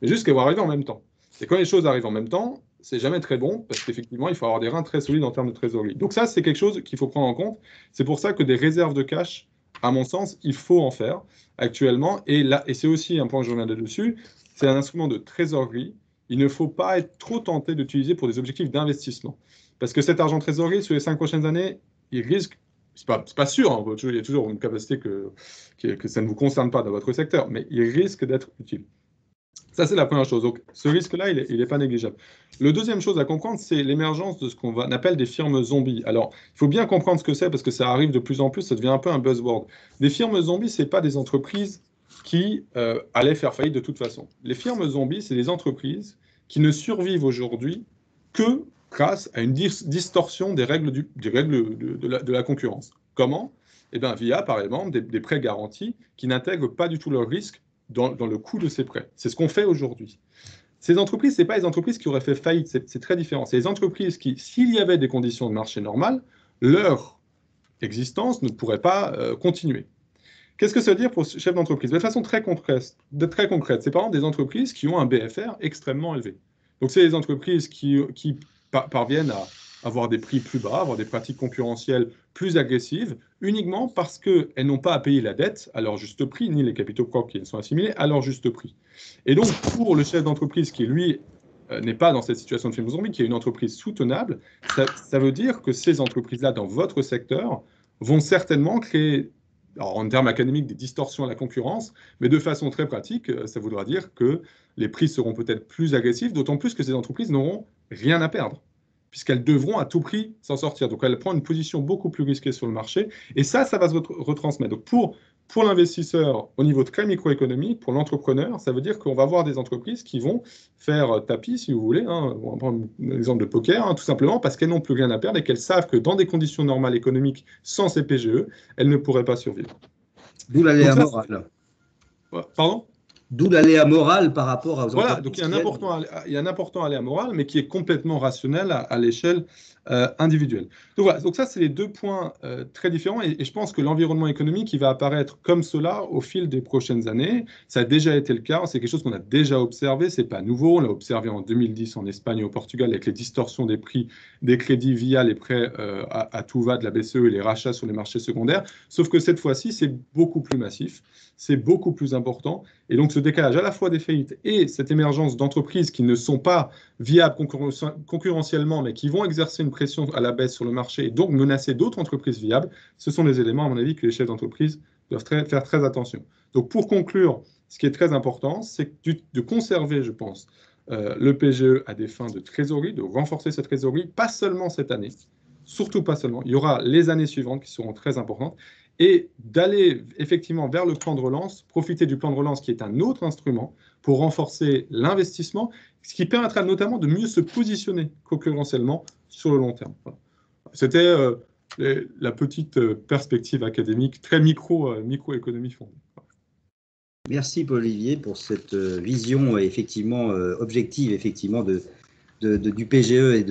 Speaker 7: mais juste qu'elles vont arriver en même temps. Et quand les choses arrivent en même temps, c'est jamais très bon, parce qu'effectivement, il faut avoir des reins très solides en termes de trésorerie. Donc ça, c'est quelque chose qu'il faut prendre en compte. C'est pour ça que des réserves de cash, à mon sens, il faut en faire actuellement. Et c'est aussi un point que je reviendrai dessus, c'est un instrument de trésorerie. Il ne faut pas être trop tenté d'utiliser pour des objectifs d'investissement. Parce que cet argent de trésorerie, sur les 5 prochaines années, il risque c'est pas sûr, hein, il y a toujours une capacité que ça ne vous concerne pas dans votre secteur, mais il risque d'être utile. Ça, c'est la première chose. Donc, ce risque-là, il n'est pas négligeable. Le deuxième chose à comprendre, c'est l'émergence de ce qu'on appelle des firmes zombies. Alors, il faut bien comprendre ce que c'est, parce que ça arrive de plus en plus, ça devient un peu un buzzword. Des firmes zombies, ce n'est pas des entreprises qui allaient faire faillite de toute façon. Les firmes zombies, c'est des entreprises qui ne survivent aujourd'hui que grâce à une distorsion des règles, de la concurrence. Comment? Eh bien, via, par exemple, des prêts garantis qui n'intègrent pas du tout leur risque dans le coût de ces prêts. C'est ce qu'on fait aujourd'hui. Ces entreprises, ce n'est pas les entreprises qui auraient fait faillite, c'est très différent. C'est les entreprises qui, s'il y avait des conditions de marché normales, leur existence ne pourrait pas continuer. Qu'est-ce que ça veut dire pour ce chef d'entreprise? De façon très concrète, c'est par exemple des entreprises qui ont un BFR extrêmement élevé. Donc, c'est les entreprises qui parviennent à avoir des prix plus bas, avoir des pratiques concurrentielles plus agressives, uniquement parce qu'elles n'ont pas à payer la dette à leur juste prix, ni les capitaux propres qui sont assimilés à leur juste prix. Et donc, pour le chef d'entreprise qui, lui, n'est pas dans cette situation de film zombie, qui est une entreprise soutenable, ça veut dire que ces entreprises-là, dans votre secteur, vont certainement créer, alors en termes académiques, des distorsions à la concurrence, mais de façon très pratique, ça voudra dire que les prix seront peut-être plus agressifs, d'autant plus que ces entreprises n'auront rien à perdre, puisqu'elles devront à tout prix s'en sortir. Donc, elles prennent une position beaucoup plus risquée sur le marché, et ça va se retransmettre. Donc, pour l'investisseur, au niveau très microéconomique, pour l'entrepreneur, ça veut dire qu'on va avoir des entreprises qui vont faire tapis, si vous voulez. On va prendre l'exemple de poker, tout simplement parce qu'elles n'ont plus rien à perdre et qu'elles savent que dans des conditions normales économiques, sans ces PGE, elles ne pourraient pas survivre.
Speaker 2: D'où l'aléa morale.
Speaker 7: Pardon ?
Speaker 2: D'où l'aléa morale par rapport aux entreprises.
Speaker 7: Voilà, donc il y a un important aléa moral, mais qui est complètement rationnel à l'échelle individuelle. Donc voilà, donc ça, c'est les deux points très différents, et je pense que l'environnement économique, il va apparaître comme cela au fil des prochaines années. Ça a déjà été le cas, c'est quelque chose qu'on a déjà observé, c'est pas nouveau, on l'a observé en 2010 en Espagne et au Portugal avec les distorsions des prix des crédits via les prêts à tout va de la BCE et les rachats sur les marchés secondaires, sauf que cette fois-ci, c'est beaucoup plus massif, c'est beaucoup plus important, et donc ce décalage à la fois des faillites et cette émergence d'entreprises qui ne sont pas viables concurrentiellement, mais qui vont exercer une pression à la baisse sur le marché et donc menacer d'autres entreprises viables, ce sont des éléments, à mon avis, que les chefs d'entreprise doivent faire très attention. Donc, pour conclure, ce qui est très important, c'est de conserver, je pense, le PGE à des fins de trésorerie, de renforcer cette trésorerie, pas seulement cette année, surtout pas seulement. Il y aura les années suivantes qui seront très importantes, et d'aller effectivement vers le plan de relance, profiter du plan de relance qui est un autre instrument pour renforcer l'investissement, ce qui permettra notamment de mieux se positionner concurrentiellement sur le long terme. Voilà. C'était la petite perspective académique très microéconomie fondée.
Speaker 2: Merci Paul-Olivier pour cette vision effectivement objective effectivement du PGE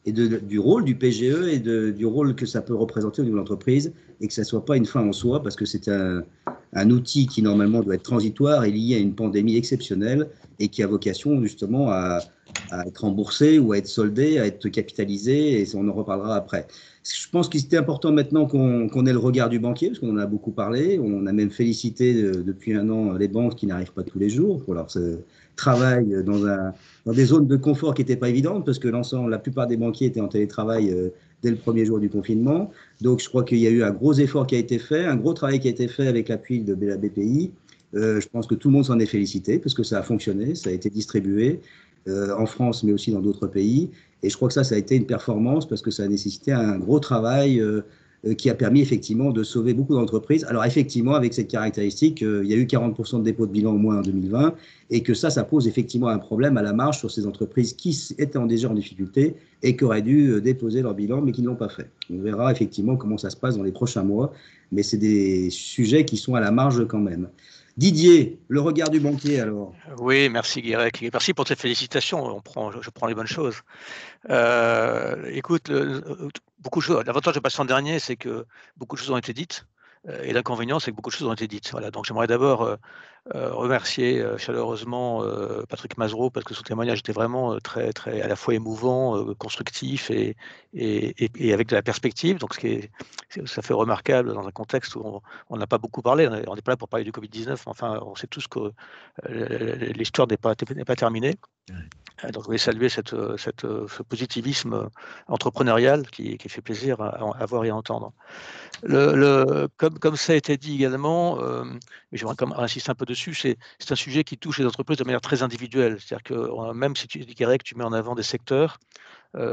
Speaker 2: et du rôle du PGE et du rôle que ça peut représenter au niveau de l'entreprise, et que ça ne soit pas une fin en soi, parce que c'est un outil qui normalement doit être transitoire et lié à une pandémie exceptionnelle et qui a vocation justement à être remboursé ou à être soldé, à être capitalisé, et on en reparlera après. Je pense qu'il était important maintenant qu'on ait le regard du banquier, parce qu'on en a beaucoup parlé. On a même félicité depuis un an les banques qui n'arrivent pas tous les jours pour leur travail dans des zones de confort qui n'étaient pas évidentes, parce que la plupart des banquiers étaient en télétravail dès le premier jour du confinement. Donc je crois qu'il y a eu un gros effort qui a été fait, un gros travail qui a été fait avec l'appui de la BPI. Je pense que tout le monde s'en est félicité, parce que ça a fonctionné, ça a été distribué en France, mais aussi dans d'autres pays. Et je crois que ça a été une performance, parce que ça a nécessité un gros travail qui a permis effectivement de sauver beaucoup d'entreprises. Alors effectivement, avec cette caractéristique, il y a eu 40% de dépôt de bilan au moins en 2020, et que ça pose effectivement un problème à la marge sur ces entreprises qui étaient déjà en difficulté et qui auraient dû déposer leur bilan, mais qui ne l'ont pas fait. On verra effectivement comment ça se passe dans les prochains mois, mais c'est des sujets qui sont à la marge quand même. Didier, le regard du banquier alors.
Speaker 8: Oui, merci Guirec. Merci pour cette félicitation. Je prends les bonnes choses. Écoute, beaucoup de choses. L'avantage de passer en dernier, c'est que beaucoup de choses ont été dites. Et l'inconvénient, c'est que beaucoup de choses ont été dites. Voilà. Donc j'aimerais d'abord remercier chaleureusement Patrick Mazereau parce que son témoignage était vraiment très, très à la fois émouvant, constructif et avec de la perspective. Donc, ça fait remarquable dans un contexte où on n'a pas beaucoup parlé. On n'est pas là pour parler du Covid-19, mais enfin, on sait tous que l'histoire n'est pas terminée. Donc, je voulais saluer ce positivisme entrepreneurial qui fait plaisir à voir et à entendre. Comme ça a été dit également, mais j'aimerais quand même insister un peu dessus, c'est un sujet qui touche les entreprises de manière très individuelle. C'est-à-dire que même si tu dirais que tu mets en avant des secteurs,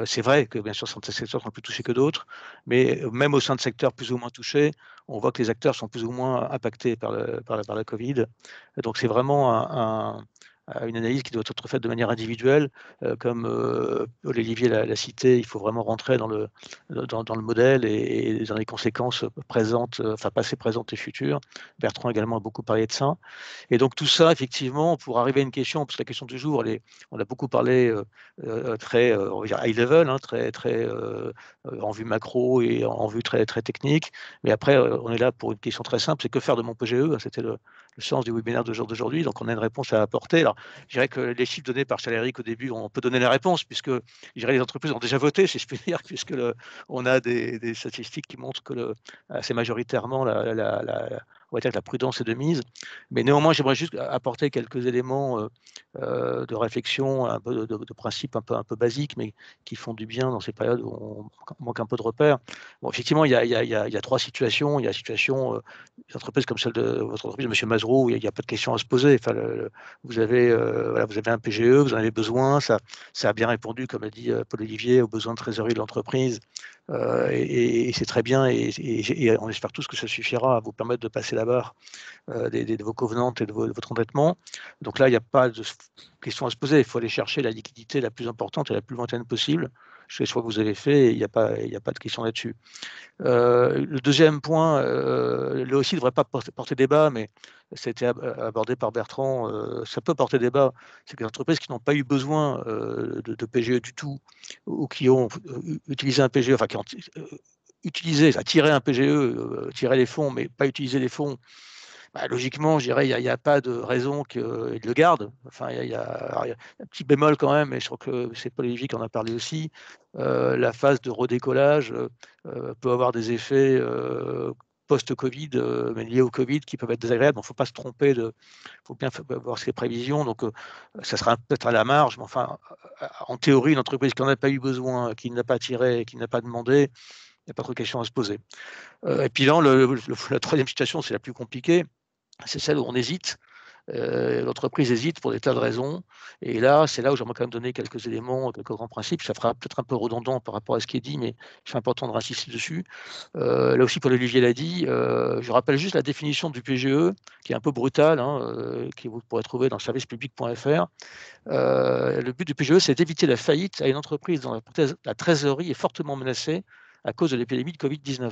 Speaker 8: c'est vrai que bien sûr certains secteurs sont plus touchés que d'autres, mais même au sein de secteurs plus ou moins touchés, on voit que les acteurs sont plus ou moins impactés par la Covid. Donc c'est vraiment une analyse qui doit être faite de manière individuelle. Comme Olivier l'a cité, il faut vraiment rentrer dans le modèle et dans les conséquences présentes, enfin passées, présentes et futures. Bertrand également a beaucoup parlé de ça. Et donc tout ça, effectivement, pour arriver à une question, parce que la question du jour, on a beaucoup parlé très on va dire high level, hein, très en vue macro et en vue très, très technique. Mais après, on est là pour une question très simple, c'est que faire de mon PGE? C'était le sens du webinaire d'aujourd'hui. Donc on a une réponse à apporter. Alors, je dirais que les chiffres donnés par Chaléric au début, on peut donner la réponse, puisque je dirais les entreprises ont déjà voté, si je puis dire, puisque on a des statistiques qui montrent que assez majoritairement on va dire que la prudence est de mise. Mais néanmoins, j'aimerais juste apporter quelques éléments de réflexion, un peu de principes un peu basiques, mais qui font du bien dans ces périodes où on manque un peu de repères. Bon, effectivement, il y a trois situations. Il y a la situation des entreprises comme celle de votre entreprise, M. Mazereau, où il n'y a pas de question à se poser. Enfin, vous avez un PGE, vous en avez besoin, ça a bien répondu, comme a dit Paul-Olivier, aux besoins de trésorerie de l'entreprise. Et c'est très bien, et on espère tous que ça suffira à vous permettre de passer la barre de vos covenants et de votre endettement. Donc là, il n'y a pas de question à se poser. Il faut aller chercher la liquidité la plus importante et la plus lointaine possible. C'est ce que vous avez fait, et il n'y a pas de question là-dessus. Le deuxième point, là aussi, ne devrait pas porter débat, mais ça a été abordé par Bertrand, ça peut porter débat, c'est que les entreprises qui n'ont pas eu besoin de PGE du tout, ou qui ont utilisé un PGE, enfin qui ont utilisé, tiré un PGE, tiré les fonds, mais pas utilisé les fonds, bah, logiquement, je dirais, il n'y a pas de raison qu'ils le gardent. Enfin, il y a un petit bémol quand même, et je crois que c'est Paul-Olivier qui en a parlé aussi. La phase de redécollage peut avoir des effets post-Covid, mais liés au Covid, qui peuvent être désagréables. Il ne faut pas se tromper, il faut bien voir ses prévisions. Donc, ça sera peut-être à la marge, mais enfin, en théorie, une entreprise qui n'en a pas eu besoin, qui n'a pas tiré, qui n'a pas demandé, il n'y a pas trop de questions à se poser. Et puis là, la troisième situation, c'est la plus compliquée. C'est celle où on hésite. L'entreprise hésite pour des tas de raisons. Et là, c'est là où j'aimerais quand même donner quelques éléments, quelques grands principes. Ça fera peut-être un peu redondant par rapport à ce qui est dit, mais c'est important de insister dessus. Là aussi, Paul-Olivier l'a dit. Je rappelle juste la définition du PGE, qui est un peu brutale, que vous pourrez trouver dans servicepublic.fr. Le but du PGE, c'est d'éviter la faillite à une entreprise dont la trésorerie est fortement menacée à cause de l'épidémie de Covid-19.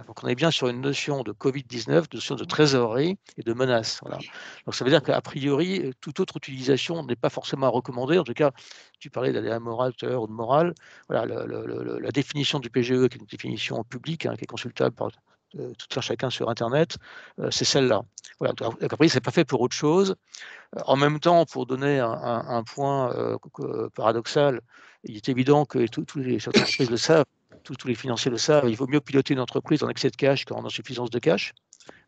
Speaker 8: Donc on est bien sur une notion de Covid-19, notion de trésorerie et de menace. Voilà. Donc ça veut dire qu'a priori, toute autre utilisation n'est pas forcément à recommander. En tout cas, tu parlais d'aléa moral tout à l'heure ou de morale. Voilà, la définition du PGE, qui est une définition publique, qui est consultable par tout un chacun sur Internet, c'est celle-là. Voilà. Donc après, c'est pas fait pour autre chose. En même temps, pour donner un point paradoxal, il est évident que tous les entreprises le savent, tous les financiers le savent, il vaut mieux piloter une entreprise en excès de cash qu'en insuffisance de cash.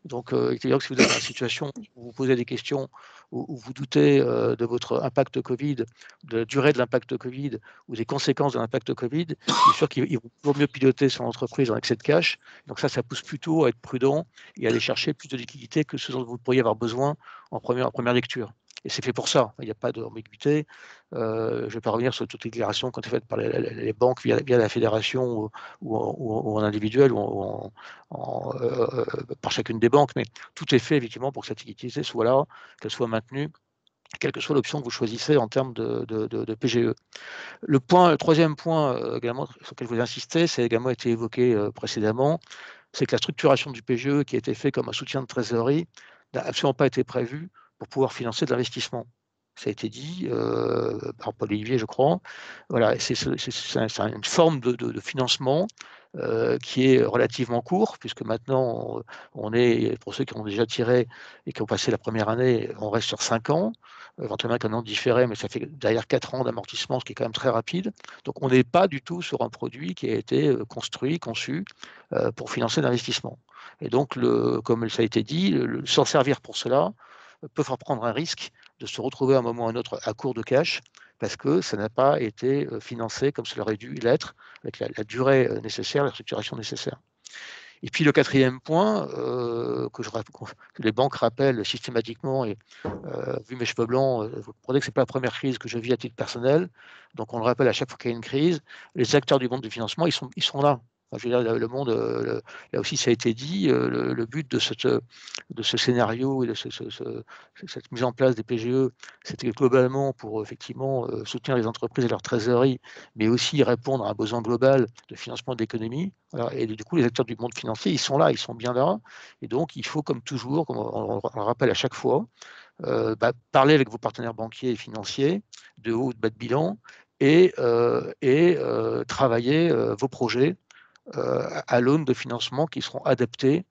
Speaker 8: Donc, il est évident que si vous êtes dans une situation où vous posez des questions, où vous doutez de votre impact Covid, de la durée de l'impact Covid ou des conséquences de l'impact Covid, je suis sûr qu'il vaut mieux piloter son entreprise en excès de cash. Donc ça pousse plutôt à être prudent et à aller chercher plus de liquidité que ce dont vous pourriez avoir besoin en première lecture. Et c'est fait pour ça, il n'y a pas d'ambiguïté. Je ne vais pas revenir sur toutes les déclarations qui ont été faites par les banques via la fédération ou en individuel ou par chacune des banques, mais tout est fait effectivement pour que cette liquidité soit là, qu'elle soit maintenue, quelle que soit l'option que vous choisissez en termes de PGE. Le troisième point également sur lequel je voulais insister, c'est également été évoqué précédemment, c'est que la structuration du PGE qui a été fait comme un soutien de trésorerie n'a absolument pas été prévue pour pouvoir financer de l'investissement. ça a été dit par Paul Olivier, je crois. Voilà, c'est une forme de financement qui est relativement court, puisque maintenant, on est, pour ceux qui ont déjà tiré et qui ont passé la première année, on reste sur 5 ans, éventuellement avec un an différé, mais ça fait derrière 4 ans d'amortissement, ce qui est quand même très rapide. Donc, on n'est pas du tout sur un produit qui a été construit, conçu pour financer l'investissement. Et donc, comme ça a été dit, s'en servir pour cela peut faire prendre un risque de se retrouver à un moment ou à un autre à court de cash, parce que ça n'a pas été financé comme cela aurait dû l'être, avec la durée nécessaire, la structuration nécessaire. Et puis le quatrième point que les banques rappellent systématiquement, et vu mes cheveux blancs, vous comprenez que ce n'est pas la première crise que je vis à titre personnel, donc on le rappelle à chaque fois qu'il y a une crise, les acteurs du monde du financement, ils sont là. Enfin, je veux dire, le monde, là aussi ça a été dit, le but de ce scénario et de cette mise en place des PGE, c'était globalement pour effectivement soutenir les entreprises et leur trésorerie, mais aussi répondre à un besoin global de financement de l'économie. Et du coup, les acteurs du monde financier, ils sont là, ils sont bien là. Et donc, il faut, comme toujours, comme on le rappelle à chaque fois, parler avec vos partenaires banquiers et financiers, de haut ou de bas de bilan, et travailler vos projets à l'aune de financements qui seront adaptés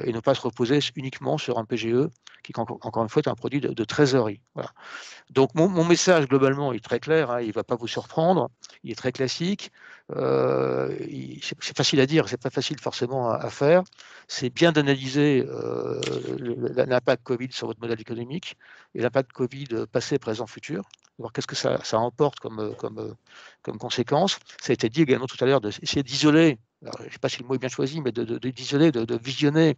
Speaker 8: et ne pas se reposer uniquement sur un PGE qui, encore une fois, est un produit de trésorerie. Voilà. Donc, mon message, globalement, est très clair, hein, il ne va pas vous surprendre, il est très classique, c'est facile à dire, c'est pas facile forcément à faire. C'est bien d'analyser l'impact Covid sur votre modèle économique et l'impact Covid passé, présent, futur, voir qu'est-ce que ça emporte comme conséquence. Ça a été dit également tout à l'heure, d'essayer d'isoler, je ne sais pas si le mot est bien choisi, mais d'isoler, de visionner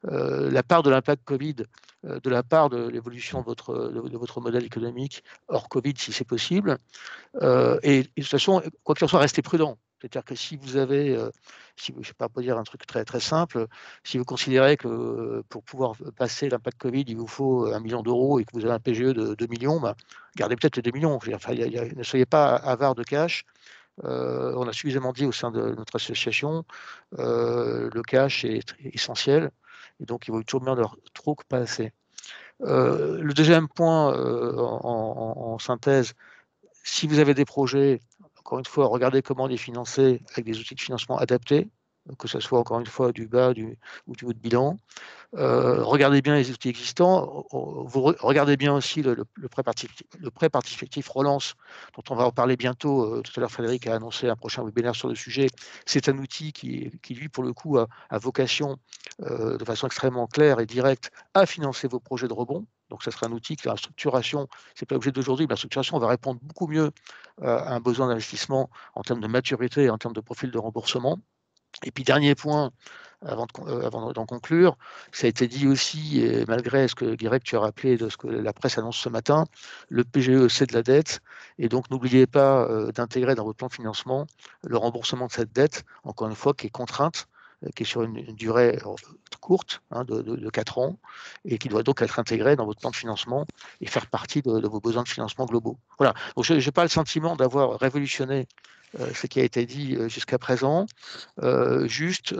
Speaker 8: la part de l'impact Covid, de la part de l'évolution de votre modèle économique hors Covid, si c'est possible. Et de toute façon, quoi qu'il en soit, restez prudent. C'est-à-dire que si vous avez, je ne sais pas dire un truc très, très simple, si vous considérez que pour pouvoir passer l'impact Covid, il vous faut 1 million d'euros et que vous avez un PGE de 2 millions, gardez peut-être les 2 millions. Ne soyez pas avare de cash. On a suffisamment dit au sein de notre association, le cash est essentiel, et donc il vaut toujours mieux de trop que pas assez. Le deuxième point, en synthèse, si vous avez des projets, encore une fois, regardez comment les financer avec des outils de financement adaptés, que ce soit encore une fois du bas ou du haut de bilan. Regardez bien les outils existants. Regardez bien aussi le prêt participatif relance, dont on va en parler bientôt. Tout à l'heure, Frédéric a annoncé un prochain webinaire sur le sujet. C'est un outil qui lui, pour le coup, a vocation, de façon extrêmement claire et directe, à financer vos projets de rebond. Donc, ça sera un outil qui, la structuration, ce n'est pas l'objet d'aujourd'hui, mais la structuration va répondre beaucoup mieux à un besoin d'investissement en termes de maturité et en termes de profil de remboursement. Et puis, dernier point, avant d'en conclure, ça a été dit aussi, et malgré ce que Guirec, tu as rappelé de ce que la presse annonce ce matin, le PGE, c'est de la dette, et donc n'oubliez pas d'intégrer dans votre plan de financement le remboursement de cette dette, encore une fois, qui est contrainte, qui est sur une durée courte, hein, de 4 ans, et qui doit donc être intégré dans votre plan de financement et faire partie de vos besoins de financement globaux. Voilà, donc je n'ai pas le sentiment d'avoir révolutionné ce qui a été dit jusqu'à présent, juste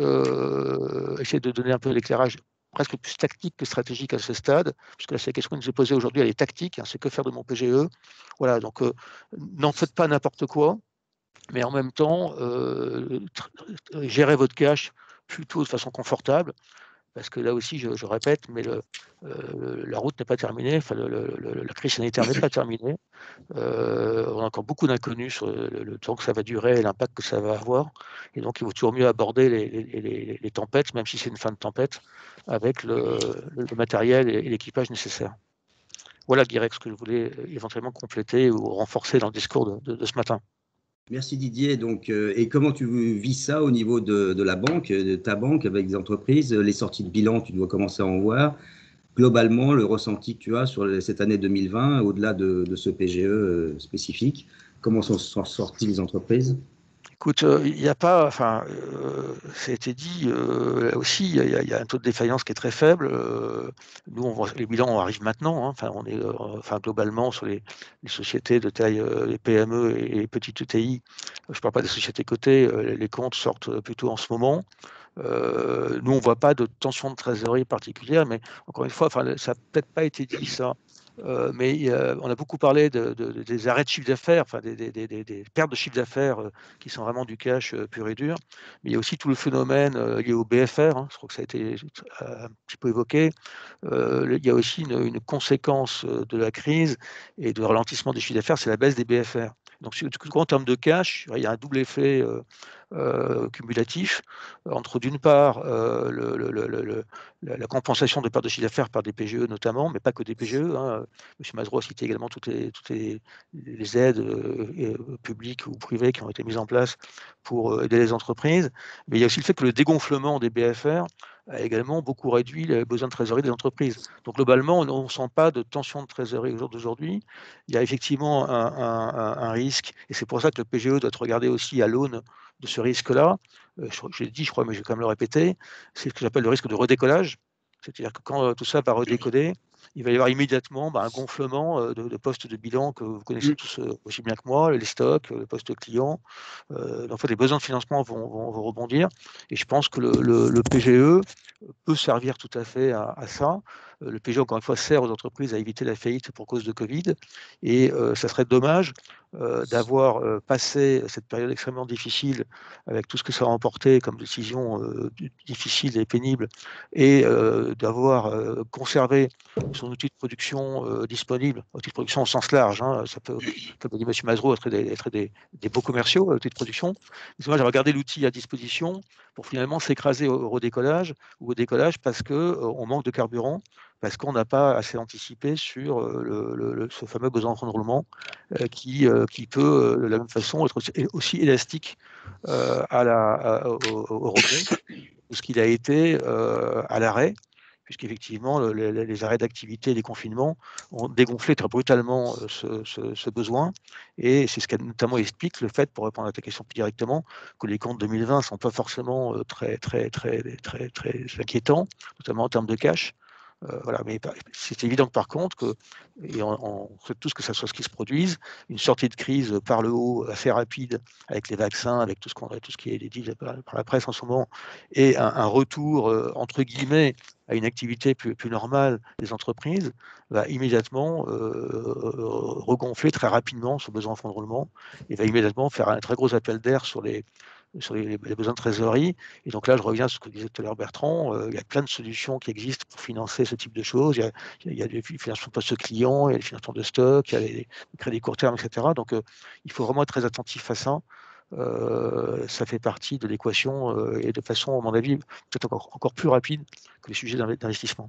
Speaker 8: essayer de donner un peu d'éclairage presque plus tactique que stratégique à ce stade, puisque la question qui nous est posée aujourd'hui, elle est tactique, hein, c'est que faire de mon PGE. Voilà, donc n'en faites pas n'importe quoi, mais en même temps, gérez votre cash plutôt de façon confortable, parce que là aussi, je répète, mais la route n'est pas terminée, enfin, la crise sanitaire n'est pas terminée. On a encore beaucoup d'inconnus sur le temps que ça va durer et l'impact que ça va avoir. Et donc, il vaut toujours mieux aborder les tempêtes, même si c'est une fin de tempête, avec le matériel et l'équipage nécessaire. Voilà, Guirec, ce que je voulais éventuellement compléter ou renforcer dans le discours de ce matin.
Speaker 2: Merci Didier. Donc, et comment tu vis ça au niveau de la banque, de ta banque avec des entreprises? Les sorties de bilan, tu dois commencer à en voir. Globalement, le ressenti que tu as sur cette année 2020, au-delà de ce PGE spécifique, comment sont sorties les entreprises?
Speaker 8: Écoute, il n'y a pas, enfin, ça a été dit aussi, il y a un taux de défaillance qui est très faible. Nous, les bilans arrivent maintenant, hein, enfin, on est globalement sur les sociétés de taille, les PME et les petites ETI. Je ne parle pas des sociétés cotées, les comptes sortent plutôt en ce moment. Nous, on ne voit pas de tension de trésorerie particulière, mais encore une fois, ça n'a peut-être pas été dit ça mais on a beaucoup parlé des arrêts de chiffre d'affaires, enfin des pertes de chiffre d'affaires qui sont vraiment du cash pur et dur. Mais il y a aussi tout le phénomène lié au BFR, hein, je crois que ça a été un petit peu évoqué. Il y a aussi une conséquence de la crise et de ralentissement des chiffres d'affaires, c'est la baisse des BFR. Donc, en termes de cash, il y a un double effet cumulatif entre, d'une part, la compensation de pertes de chiffre d'affaires par des PGE notamment, mais pas que des PGE. Hein. M. Mazeroux a cité également toutes les aides publiques ou privées qui ont été mises en place pour aider les entreprises. Mais il y a aussi le fait que le dégonflement des BFR a également beaucoup réduit les besoins de trésorerie des entreprises. Donc globalement, on ne sent pas de tension de trésorerie au jour d'aujourd'hui. Il y a effectivement un risque, et c'est pour ça que le PGE doit être regardé aussi à l'aune de ce risque-là. J'ai dit, je crois, mais je vais quand même le répéter, c'est ce que j'appelle le risque de redécollage. C'est-à-dire que quand tout ça va redécoller, il va y avoir immédiatement un gonflement de postes de bilan que vous connaissez tous aussi bien que moi, les stocks, le poste client. En fait, les besoins de financement vont rebondir. Et je pense que le PGE peut servir tout à fait à ça. Le PGE, encore une fois, sert aux entreprises à éviter la faillite pour cause de Covid. Et ça serait dommage d'avoir passé cette période extrêmement difficile avec tout ce que ça a emporté comme décision difficile et pénible, et d'avoir conservé son outil de production disponible, outil de production au sens large, hein, ça peut, comme dit M. Mazeroux, être des beaux commerciaux, outils de production. Mais moi, j'ai regardé l'outil à disposition pour finalement s'écraser au redécollage ou au décollage parce qu'on manque de carburant, parce qu'on n'a pas assez anticipé sur ce fameux besoin de roulement qui peut, de la même façon, être aussi élastique au rebond que ce qu'il a été à l'arrêt, puisqu'effectivement, les arrêts d'activité et les confinements ont dégonflé très brutalement ce besoin. Et c'est ce qui notamment explique le fait, pour répondre à ta question plus directement, que les comptes 2020 ne sont pas forcément très inquiétants, notamment en termes de cash. Voilà, mais c'est évident que par contre, et on souhaite tous que ça soit ce qui se produise, une sortie de crise par le haut assez rapide avec les vaccins, avec tout ce qui est dit par la presse en ce moment, et un retour entre guillemets à une activité plus normale des entreprises, va immédiatement regonfler très rapidement ce besoin en fonds de roulement et va immédiatement faire un très gros appel d'air sur les besoins de trésorerie. Et donc là, je reviens à ce que disait tout à l'heure Bertrand, il y a plein de solutions qui existent pour financer ce type de choses. Il y a des financements post client, il y a des financements de stock, il y a des crédits court terme, etc. Donc il faut vraiment être très attentif à ça. Ça fait partie de l'équation et de façon, à mon avis, peut-être encore plus rapide que les sujets d'investissement.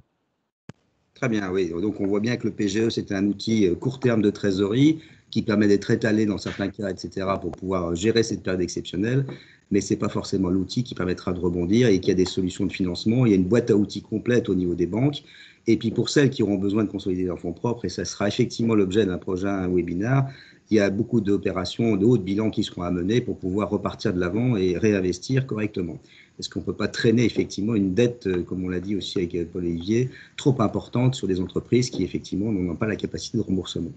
Speaker 2: Très bien, oui. Donc on voit bien que le PGE, c'est un outil court terme de trésorerie qui permet d'être étalé dans certains cas, etc., pour pouvoir gérer cette période exceptionnelle. Mais ce n'est pas forcément l'outil qui permettra de rebondir et qu'il y a des solutions de financement. Il y a une boîte à outils complète au niveau des banques. Et puis pour celles qui auront besoin de consolider leurs fonds propres, et ça sera effectivement l'objet d'un prochain webinaire, il y a beaucoup d'opérations de haut de bilan qui seront à mener pour pouvoir repartir de l'avant et réinvestir correctement. Est-ce qu'on ne peut pas traîner effectivement une dette, comme on l'a dit aussi avec Paul-Olivier, trop importante sur des entreprises qui effectivement n'ont pas la capacité de remboursement?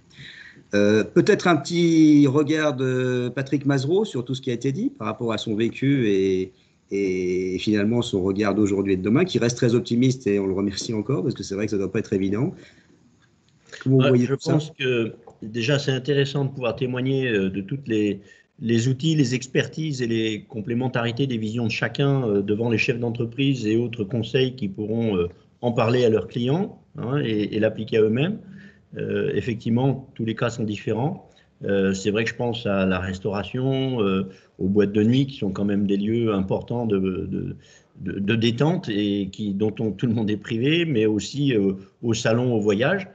Speaker 2: Peut-être un petit regard de Patrick Mazeroux sur tout ce qui a été dit par rapport à son vécu et finalement son regard d'aujourd'hui et de demain, qui reste très optimiste et on le remercie encore parce que c'est vrai que ça ne doit pas être évident.
Speaker 4: Comment vous voyez tout ça ? Je pense que déjà c'est intéressant de pouvoir témoigner de toutes les outils, les expertises et les complémentarités des visions de chacun devant les chefs d'entreprise et autres conseils qui pourront en parler à leurs clients, hein, et l'appliquer à eux-mêmes. Effectivement, tous les cas sont différents. C'est vrai que je pense à la restauration, aux boîtes de nuit qui sont quand même des lieux importants de détente et dont tout le monde est privé, mais aussi aux salons, au voyage.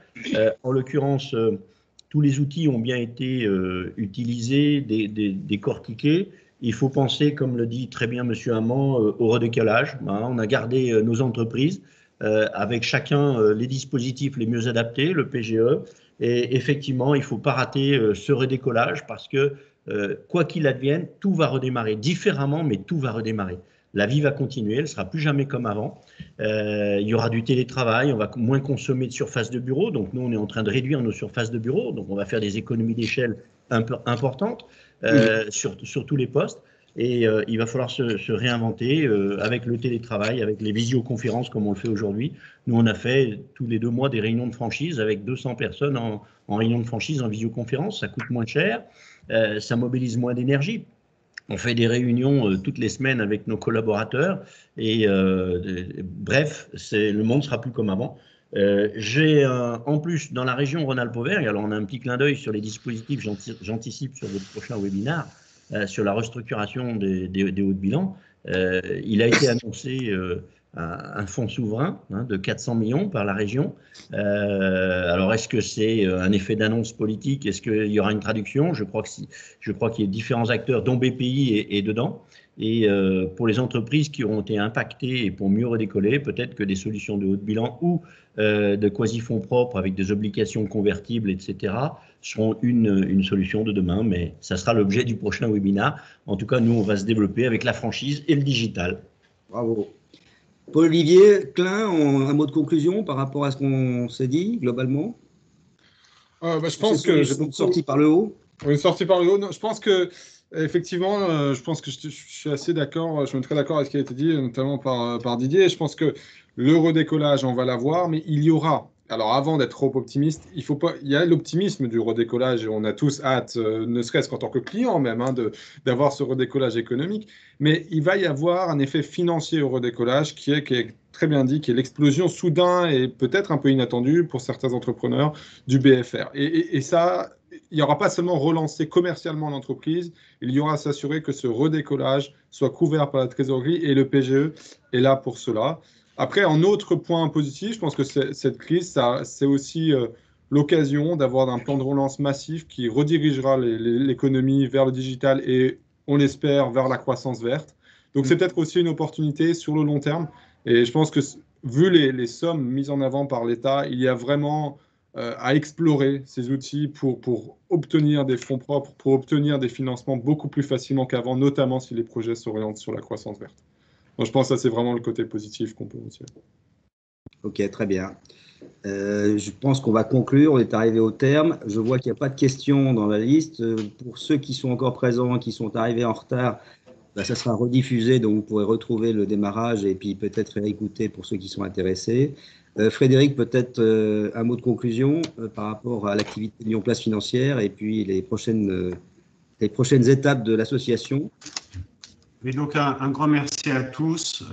Speaker 4: En l'occurrence, tous les outils ont bien été utilisés, décortiqués. Il faut penser, comme le dit très bien M. Hamon, au redécollage. On a gardé nos entreprises avec chacun les dispositifs les mieux adaptés, le PGE. Et effectivement, il ne faut pas rater ce redécollage parce que, quoi qu'il advienne, tout va redémarrer différemment, mais tout va redémarrer. La vie va continuer, elle ne sera plus jamais comme avant. Il y aura du télétravail, on va moins consommer de surface de bureau. Donc, nous, on est en train de réduire nos surfaces de bureau. Donc, on va faire des économies d'échelle importantes sur tous les postes. Et il va falloir se réinventer avec le télétravail, avec les visioconférences comme on le fait aujourd'hui. Nous, on a fait tous les 2 mois des réunions de franchise avec 200 personnes en réunion de franchise, en visioconférence. Ça coûte moins cher, ça mobilise moins d'énergie. On fait des réunions toutes les semaines avec nos collaborateurs. Et bref, le monde sera plus comme avant. J'ai en plus dans la région Rhône-Alpes-Auvergne, alors on a un petit clin d'œil sur les dispositifs, j'anticipe sur votre prochain webinaire, sur la restructuration des hauts de bilan. Il a été annoncé un fonds souverain de 400 millions par la région. Alors, est-ce que c'est un effet d'annonce politique? Est-ce qu'il y aura une traduction? Je crois qu'il y a différents acteurs, dont BPI est dedans. Et pour les entreprises qui auront été impactées et pour mieux redécoller, peut-être que des solutions de haut de bilan ou de quasi-fonds propres avec des obligations convertibles, etc., seront une solution de demain, mais ça sera l'objet du prochain webinaire. En tout cas, nous, on va se développer avec la franchise et le digital.
Speaker 2: Bravo. Paul-Olivier Klein, un mot de conclusion par rapport à ce qu'on s'est dit globalement?
Speaker 7: Je pense que
Speaker 2: une sortie par le haut.
Speaker 7: Une sortie par le haut. Non, je pense que effectivement, je pense que je suis assez d'accord. Je suis très d'accord avec ce qui a été dit, notamment par Didier. Je pense que le redécollage, on va l'avoir, mais il y aura. Alors, avant d'être trop optimiste, il y a l'optimisme du redécollage et on a tous hâte, ne serait-ce qu'en tant que client même, d'avoir ce redécollage économique. Mais il va y avoir un effet financier au redécollage qui est très bien dit, qui est l'explosion soudain et peut-être un peu inattendue pour certains entrepreneurs du BFR. Et ça, il n'y aura pas seulement relancer commercialement l'entreprise, il y aura à s'assurer que ce redécollage soit couvert par la trésorerie et le PGE est là pour cela. Après, en autre point positif, je pense que cette crise, c'est aussi l'occasion d'avoir un plan de relance massif qui redirigera l'économie vers le digital et, on l'espère, vers la croissance verte. Donc, c'est peut-être aussi une opportunité sur le long terme. Et je pense que, vu les sommes mises en avant par l'État, il y a vraiment à explorer ces outils pour obtenir des fonds propres, pour obtenir des financements beaucoup plus facilement qu'avant, notamment si les projets s'orientent sur la croissance verte. Donc, je pense que ça, c'est vraiment le côté positif qu'on peut retirer.
Speaker 2: Ok, très bien. Je pense qu'on va conclure. On est arrivé au terme. Je vois qu'il n'y a pas de questions dans la liste. Pour ceux qui sont encore présents, qui sont arrivés en retard, ça sera rediffusé. Donc, vous pourrez retrouver le démarrage et puis peut-être réécouter pour ceux qui sont intéressés. Frédéric, peut-être un mot de conclusion par rapport à l'activité de Lyon Place Financière et puis les prochaines étapes de l'association.
Speaker 1: Et donc, un grand merci à tous.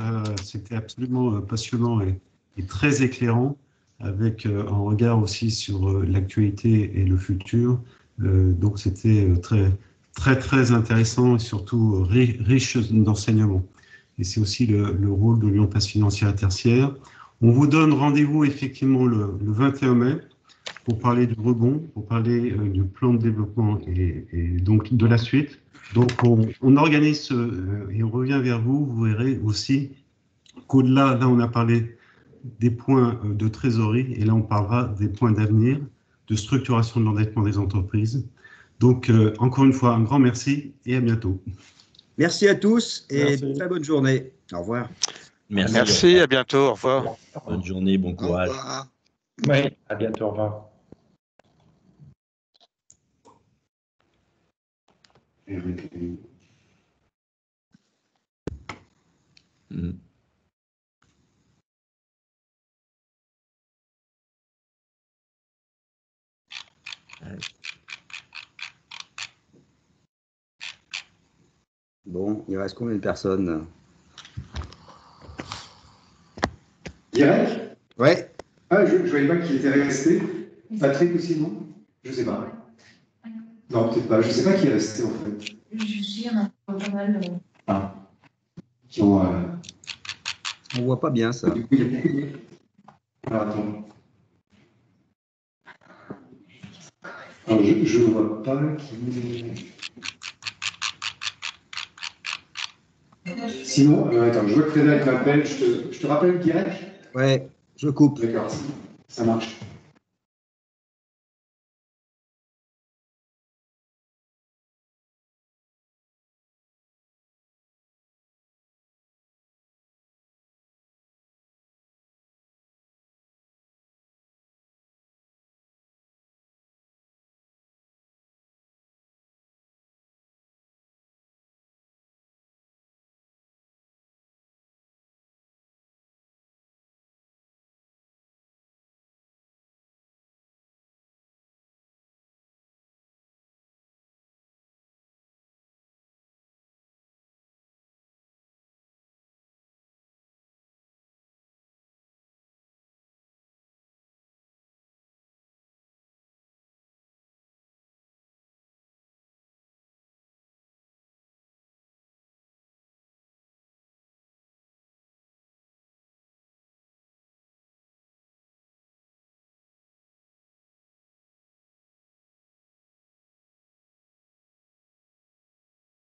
Speaker 1: C'était absolument passionnant et très éclairant, avec un regard aussi sur l'actualité et le futur. Donc, c'était très intéressant et surtout riche d'enseignements. Et c'est aussi le rôle de Lyon Place Financière Tertiaire. On vous donne rendez-vous effectivement le 21 mai pour parler du rebond, pour parler du plan de développement et donc de la suite. Donc, on organise et on revient vers vous. Vous verrez aussi qu'au-delà, là, on a parlé des points de trésorerie et là, on parlera des points d'avenir, de structuration de l'endettement des entreprises. Donc, encore une fois, un grand merci et à bientôt.
Speaker 2: Merci à tous et très bonne journée. Au revoir.
Speaker 8: Merci, à bientôt. Au revoir.
Speaker 4: Bonne journée, bon courage.
Speaker 5: Oui, à bientôt. Au revoir.
Speaker 2: Bon, il reste combien de personnes?
Speaker 6: Guirec?
Speaker 2: Ouais.
Speaker 6: Ah, je voyais pas qu'il était resté. Patrick aussi, non? Je sais pas. Non, peut-être pas. Je sais pas qui est resté, en fait.
Speaker 9: Je suis, on a pas mal.
Speaker 6: Ah. Qui ont,
Speaker 2: On voit pas bien ça.
Speaker 6: Du coup, il y a beaucoup de... Alors, attends. Alors, je ne vois pas qui... Sinon, attends, je vois que Frédéric m'appelle. Je te rappelle, Guirec?
Speaker 2: Ouais, je coupe.
Speaker 6: D'accord, ça marche.